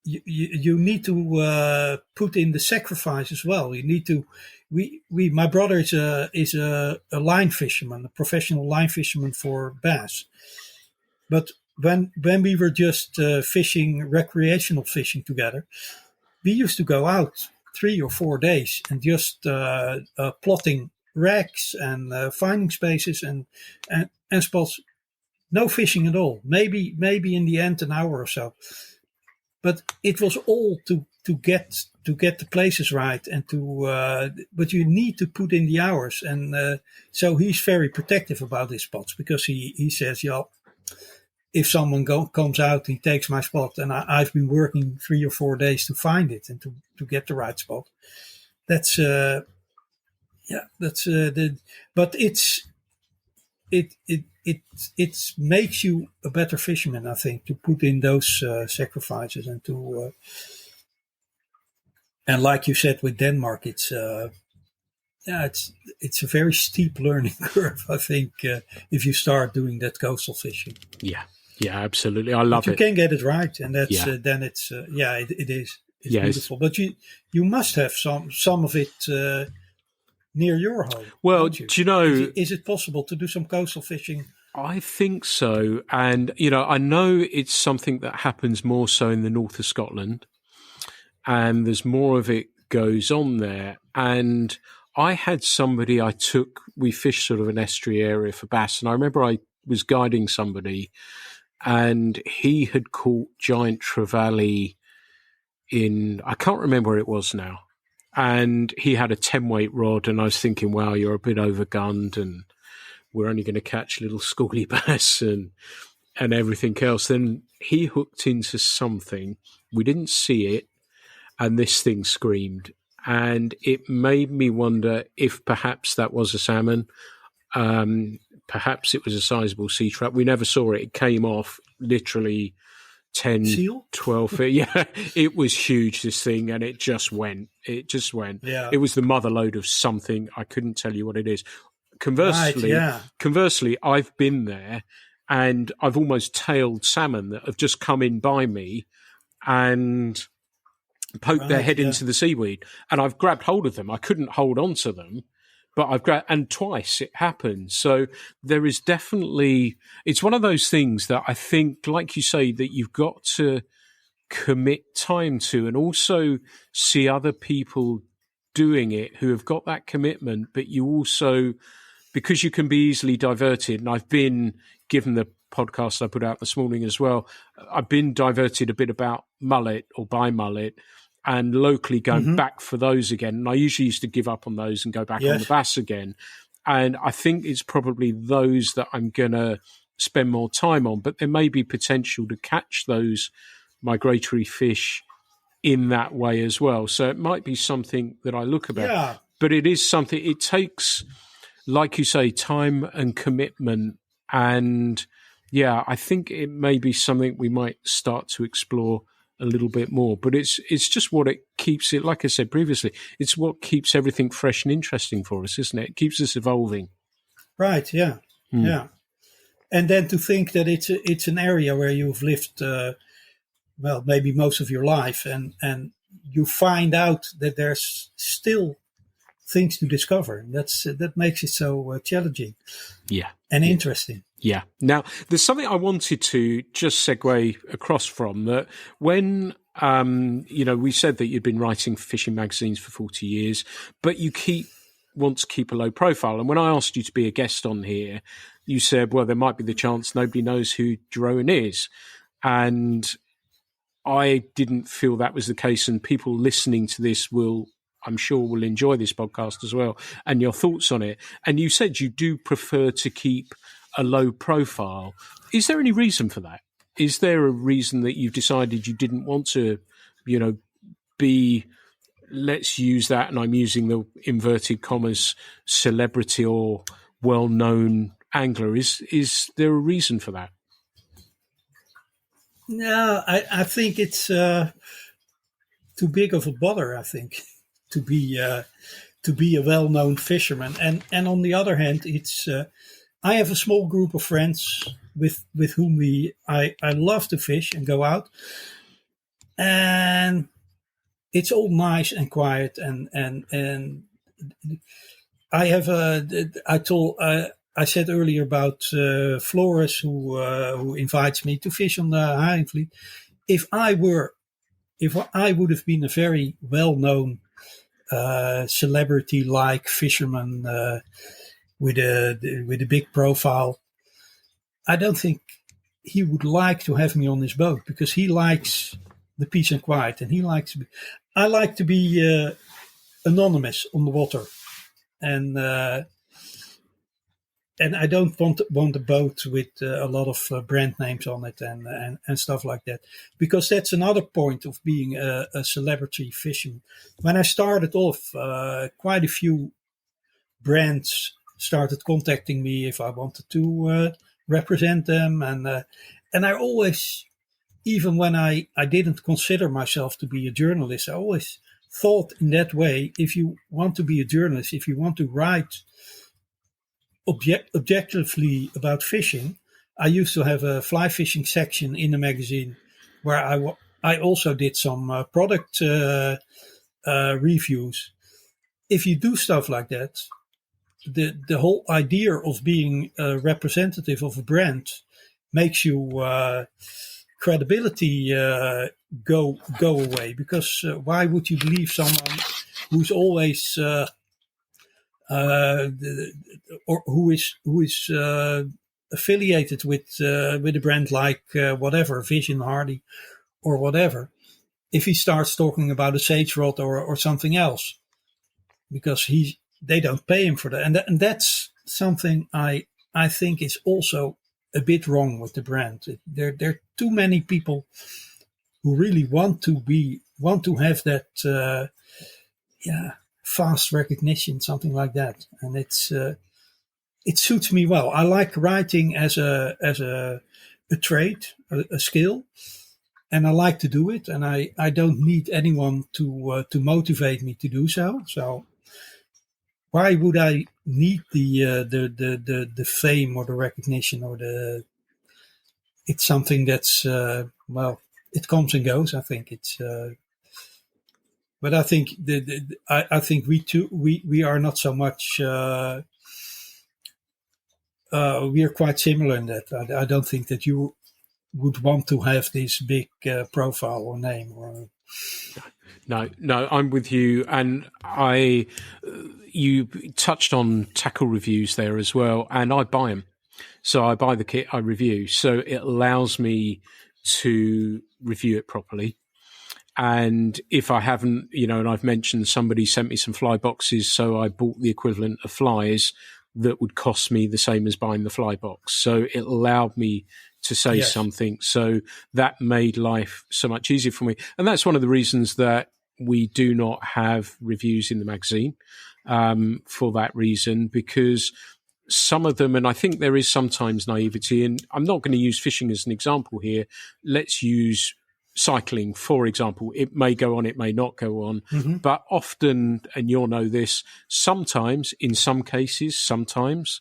You need to put in the sacrifice as well. You need to. My brother is a line fisherman, a professional line fisherman for bass. But when we were just fishing, recreational fishing together, we used to go out 3 or 4 days and just plotting wrecks and finding spaces and spots. No fishing at all. Maybe in the end an hour or so. But it was all to get the places right, and but you need to put in the hours, and so he's very protective about his spots, because he says, if someone comes out, he takes my spot, and I've been working 3 or 4 days to find it and to get the right spot. But it makes you a better fisherman, I think, to put in those sacrifices and to and like you said with Denmark, it's a very steep learning curve, I think, if you start doing that coastal fishing. Yeah, absolutely. I love it. You can get it right, and that's then it's it is. It's beautiful, but you must have some of it near your home. Well, do you know? Is it possible to do some coastal fishing? I think so. And, I know it's something that happens more so in the north of Scotland, and there's more of it goes on there. And I had somebody we fished sort of an estuary area for bass, and I remember I was guiding somebody, and he had caught giant trevally I can't remember where it was now. And he had a 10-weight rod, and I was thinking, wow, you're a bit overgunned, and we're only going to catch little schoolie bass and everything else. Then he hooked into something. We didn't see it, and this thing screamed. And it made me wonder if perhaps that was a salmon. Perhaps it was a sizable sea trout. We never saw it. It came off literally 10, Seal? 12 feet. Yeah, it was huge, this thing, and it just went. Yeah. It was the mother lode of something. I couldn't tell you what it is. Conversely, Right, yeah. conversely, I've been there and I've almost tailed salmon that have just come in by me and poked their head into the seaweed, and I've grabbed hold of them. I couldn't hold on to them, but I've grabbed, and twice it happened. So there is definitely, it's one of those things that I think, like you say, that you've got to commit time to, and also see other people doing it who have got that commitment, but you also, because you can be easily diverted, and I've been, given the podcast I put out this morning as well, I've been diverted a bit about mullet or by mullet, and locally going back for those again. And I usually used to give up on those and go back on the bass again. And I think it's probably those that I'm going to spend more time on, but there may be potential to catch those migratory fish in that way as well. So it might be something that I look about. Yeah. But it is something, it takes, like you say, time and commitment. And yeah, I think it may be something we might start to explore a little bit more. But it's just what it keeps it, like I said previously, it's what keeps everything fresh and interesting for us, isn't it? It keeps us evolving. Right, yeah. Yeah. And then to think that it's an area where you've lived, well, maybe most of your life, and you find out that there's still things to discover. That makes it so challenging. Yeah. And interesting. Yeah. Now, there's something I wanted to just segue across from that. When, we said that you'd been writing fishing magazines for 40 years, but you want to keep a low profile. And when I asked you to be a guest on here, you said, well, there might be the chance nobody knows who Jeroen is. And I didn't feel that was the case. And people listening to this I'm sure will enjoy this podcast as well and your thoughts on it. And you said you do prefer to keep a low profile. Is there any reason for that? Is there a reason that you've decided you didn't want to, be, let's use that, and I'm using the inverted commas, celebrity or well-known angler? Is there a reason for that? No, I think it's too big of a bother, I think, to be a well-known fisherman. And on the other hand, it's I have a small group of friends with whom I love to fish and go out, and it's all nice and quiet. And I have I said earlier about Flores who invites me to fish on the Haringvliet. If I would have been a very well-known celebrity-like fisherman with a big profile, I don't think he would like to have me on his boat, because he likes the peace and quiet, and I like to be anonymous on the water, and I don't want a boat with a lot of brand names on it and stuff like that, because that's another point of being a celebrity fisherman. When I started off, quite a few brands started contacting me if I wanted to represent them, and I always, even when I didn't consider myself to be a journalist, I always thought in that way: if you want to be a journalist, if you want to write objectively about fishing, I used to have a fly fishing section in the magazine where I also did some product reviews. If you do stuff like that, the whole idea of being a representative of a brand makes you credibility go away, because why would you believe someone who's always or who is affiliated with a brand like whatever, Vision, Hardy, or whatever, if he starts talking about a sage rod or something else, because they don't pay him for that, and that's something I think is also a bit wrong with the brand. There are too many people who really want to have that fast recognition, something like that, and it suits me well. I like writing as a trade, a skill, and I like to do it, and I don't need anyone to motivate me to do so. So why would I need the fame or the recognition or the? It's something that's it comes and goes. I think it's. But I think I think we are not so much. We are quite similar in that. I don't think that you would want to have this big profile or name. Or No, I'm with you, and you touched on tackle reviews there as well, and I buy them. So I buy the kit, I review, so it allows me to review it properly. And if I haven't, and I've mentioned somebody sent me some fly boxes, so I bought the equivalent of flies that would cost me the same as buying the fly box. So it allowed me to say something. So that made life so much easier for me. And that's one of the reasons that we do not have reviews in the magazine, for that reason, because some of them, and I think there is sometimes naivety, and I'm not going to use fishing as an example here. Let's use cycling, for example. It may go on, it may not go on, but often, and you'll know this, sometimes, in some cases, sometimes,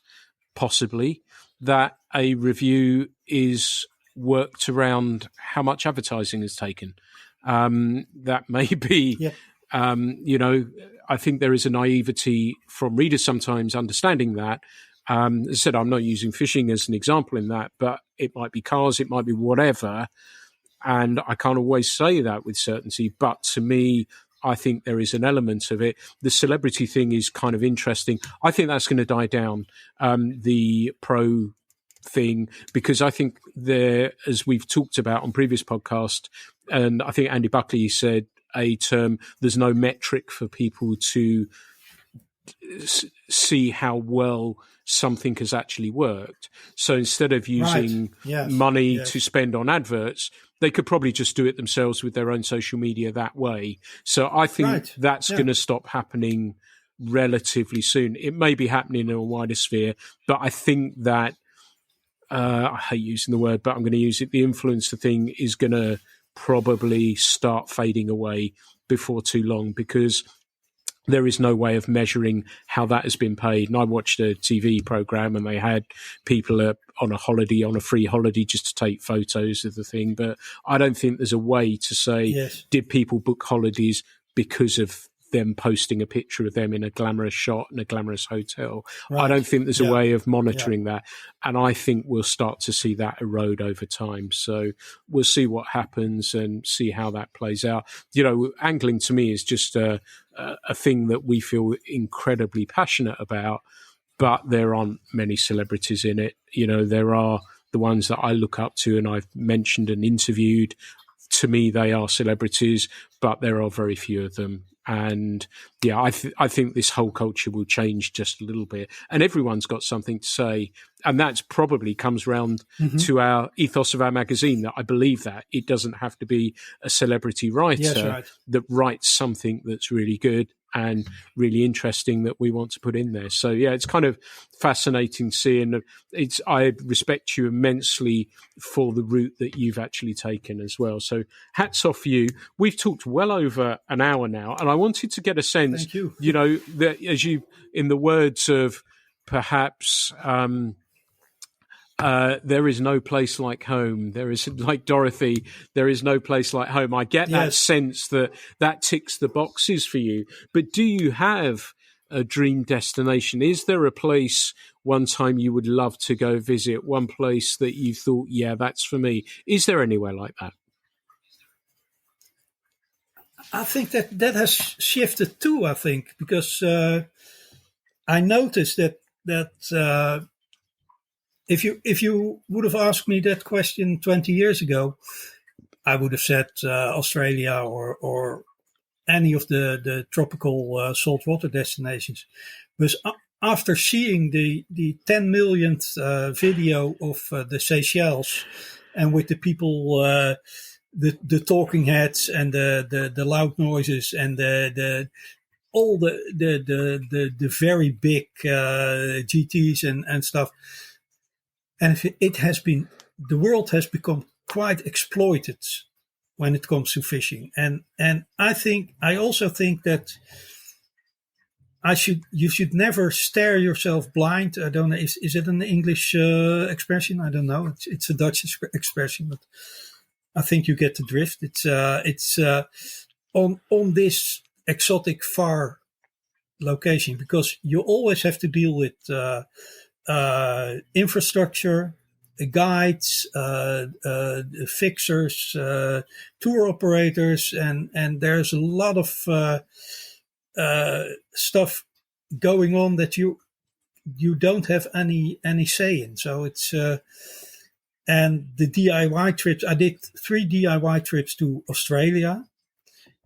possibly, that a review is worked around how much advertising is taken. That may be, I think there is a naivety from readers sometimes understanding that. As I said, I'm not using fishing as an example in that, but it might be cars, it might be whatever. And I can't always say that with certainty, but to me, I think there is an element of it. The celebrity thing is kind of interesting. I think that's going to die down, the pro thing, because I think there, as we've talked about on previous podcasts, and I think Andy Buckley said a term, there's no metric for people to see how well something has actually worked. So instead of using money to spend on adverts, they could probably just do it themselves with their own social media that way. So I think that's going to stop happening relatively soon. It may be happening in a wider sphere, but I think that, I hate using the word, but I'm going to use it, the influencer thing is going to probably start fading away before too long, because there is no way of measuring how that has been paid. And I watched a TV program and they had people on a holiday, on a free holiday, just to take photos of the thing. But I don't think there's a way to say, did people book holidays because of them posting a picture of them in a glamorous shot in a glamorous hotel? I don't think there's a way of monitoring that. And I think we'll start to see that erode over time. So we'll see what happens and see how that plays out. Angling to me is just a thing that we feel incredibly passionate about, but there aren't many celebrities in it. There are the ones that I look up to and I've mentioned and interviewed. To me, they are celebrities, but there are very few of them. And I think this whole culture will change just a little bit, and everyone's got something to say. And that's probably comes round to our ethos of our magazine, that I believe that it doesn't have to be a celebrity writer that writes something that's really good and really interesting that we want to put in there. So it's kind of fascinating seeing. I respect you immensely for the route that you've actually taken as well. So hats off you. We've talked well over an hour now, and I wanted to get a sense, that as you, in the words of perhaps, there is no place like home. There is, like Dorothy, there is no place like home. I get that sense that ticks the boxes for you. But do you have a dream destination? Is there a place one time you would love to go visit? One place that you thought, that's for me? Is there anywhere like that? I think that has shifted too, I think, because I noticed that if you would have asked me that question 20 years ago, I would have said Australia or any of the tropical saltwater destinations. after seeing the 10 millionth video of the Seychelles, and with the people, the talking heads and the loud noises and the all the very big GTs and stuff, and the world has become quite exploited when it comes to fishing, and I also think that you should never stare yourself blind. I don't know. Is it an English expression? I don't know. It's a Dutch expression, but I think you get the drift. It's on this exotic far location, because you always have to deal with infrastructure, guides, fixers, tour operators, and there's a lot of stuff going on that you don't have any say in. So it's and the DIY trips. I did 3 DIY trips to Australia.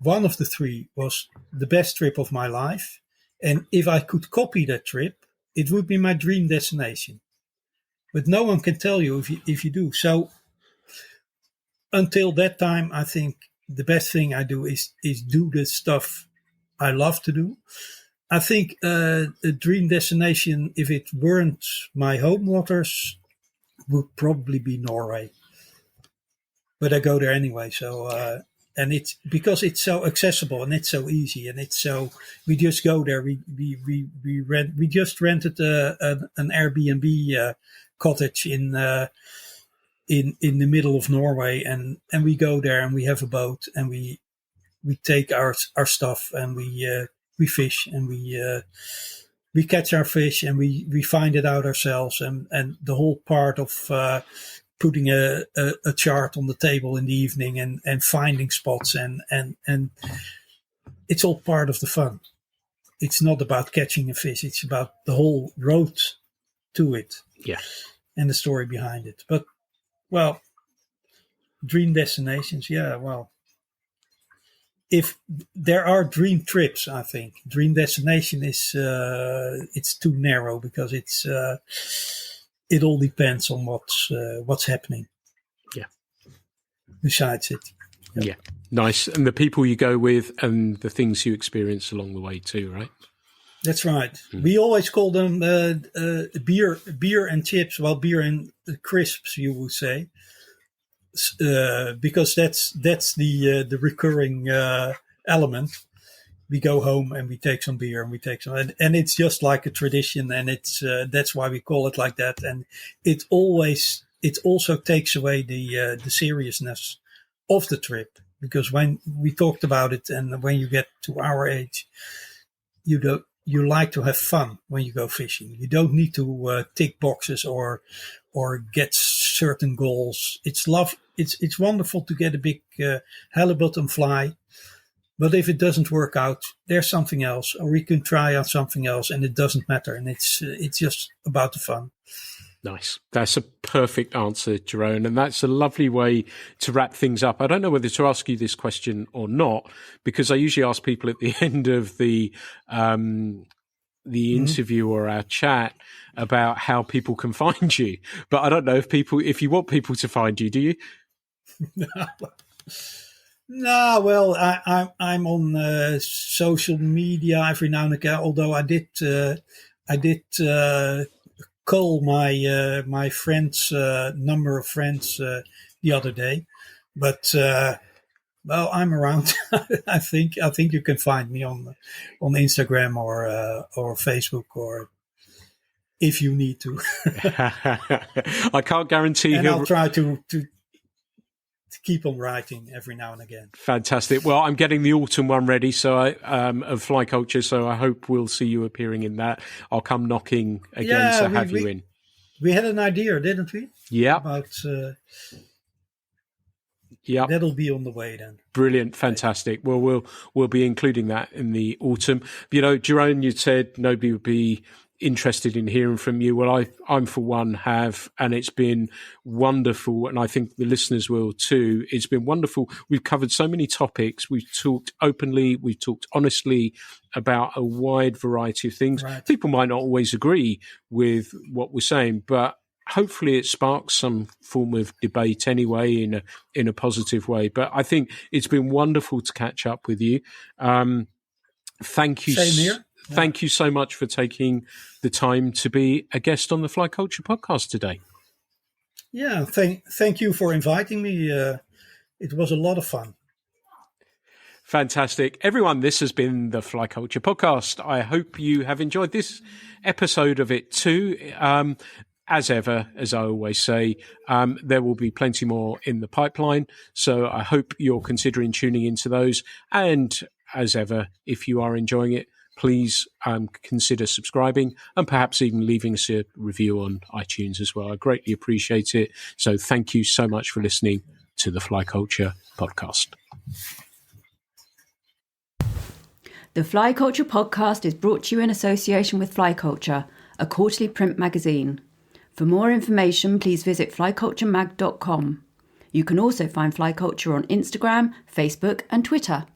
One of the 3 was the best trip of my life, and if I could copy that trip, it would be my dream destination. But no one can tell you if you do. So until that time, I think the best thing I do is do the stuff I love to do. I think a dream destination, if it weren't my home waters, would probably be Norway. But I go there anyway. So and it's because it's so accessible and it's so easy, and it's so, we just go there. We just rented an Airbnb cottage in the middle of Norway, and we go there and we have a boat, and we take our stuff, and we fish, and we catch our fish, and we find it out ourselves, and the whole part of putting a chart on the table in the evening and finding spots, and it's all part of the fun. It's not about catching a fish, it's about the whole road to it. Yeah. And the story behind it. But, well, dream destinations, yeah, well, if there are dream trips, I think dream destination is it's too narrow, because it's it all depends on what's happening. Yeah. Besides it. Yeah. Nice. And the people you go with, and the things you experience along the way too, right? That's right. We always call them beer and chips. Well, beer and crisps, you would say, because that's the recurring element. We go home and we take some beer, and we take some, and it's just like a tradition, and it's that's why we call it like that. And it also takes away the seriousness of the trip, because when we talked about it, and when you get to our age, you like to have fun when you go fishing. You don't need to tick boxes or get certain goals. It's wonderful to get a big halibut and fly, but if it doesn't work out, there's something else, or we can try out something else, and it doesn't matter. And it's just about the fun. Nice. That's a perfect answer, Jeroen. And that's a lovely way to wrap things up. I don't know whether to ask you this question or not, because I usually ask people at the end of the interview or our chat about how people can find you. But I don't know if you want people to find you, do you? No, well, I'm on social media every now and again, although I did call my friends, number of friends the other day, but well, I'm around. I think you can find me on Instagram or Facebook, or if you need to. I can't guarantee. And I'll try to keep on writing every now and again. Fantastic. Well, I'm getting the autumn one ready, so of Fly Culture, so I hope we'll see you appearing in that. I'll come knocking again to have you in. We had an idea, didn't we? Yeah. About yeah, that'll be on the way then. Brilliant, fantastic. Well, we'll be including that in the autumn. You know, Jeroen, you said nobody would be interested in hearing from you. Well, I'm for one have, and it's been wonderful, and I think the listeners will too. It's been wonderful. We've covered so many topics. We've talked openly. We've talked honestly about a wide variety of things. Right. People might not always agree with what we're saying, but hopefully it sparks some form of debate anyway in a positive way. But I think it's been wonderful to catch up with you. Thank you. Same here. Thank you so much for taking the time to be a guest on the Fly Culture podcast today. Yeah, thank you for inviting me. It was a lot of fun. Fantastic. Everyone, this has been the Fly Culture podcast. I hope you have enjoyed this episode of it too. As ever, as I always say, there will be plenty more in the pipeline. So I hope you're considering tuning into those. And as ever, if you are enjoying it, please consider subscribing and perhaps even leaving us a review on iTunes as well. I greatly appreciate it. So thank you so much for listening to the Fly Culture podcast. The Fly Culture podcast is brought to you in association with Fly Culture, a quarterly print magazine. For more information, please visit flyculturemag.com. You can also find Fly Culture on Instagram, Facebook and Twitter.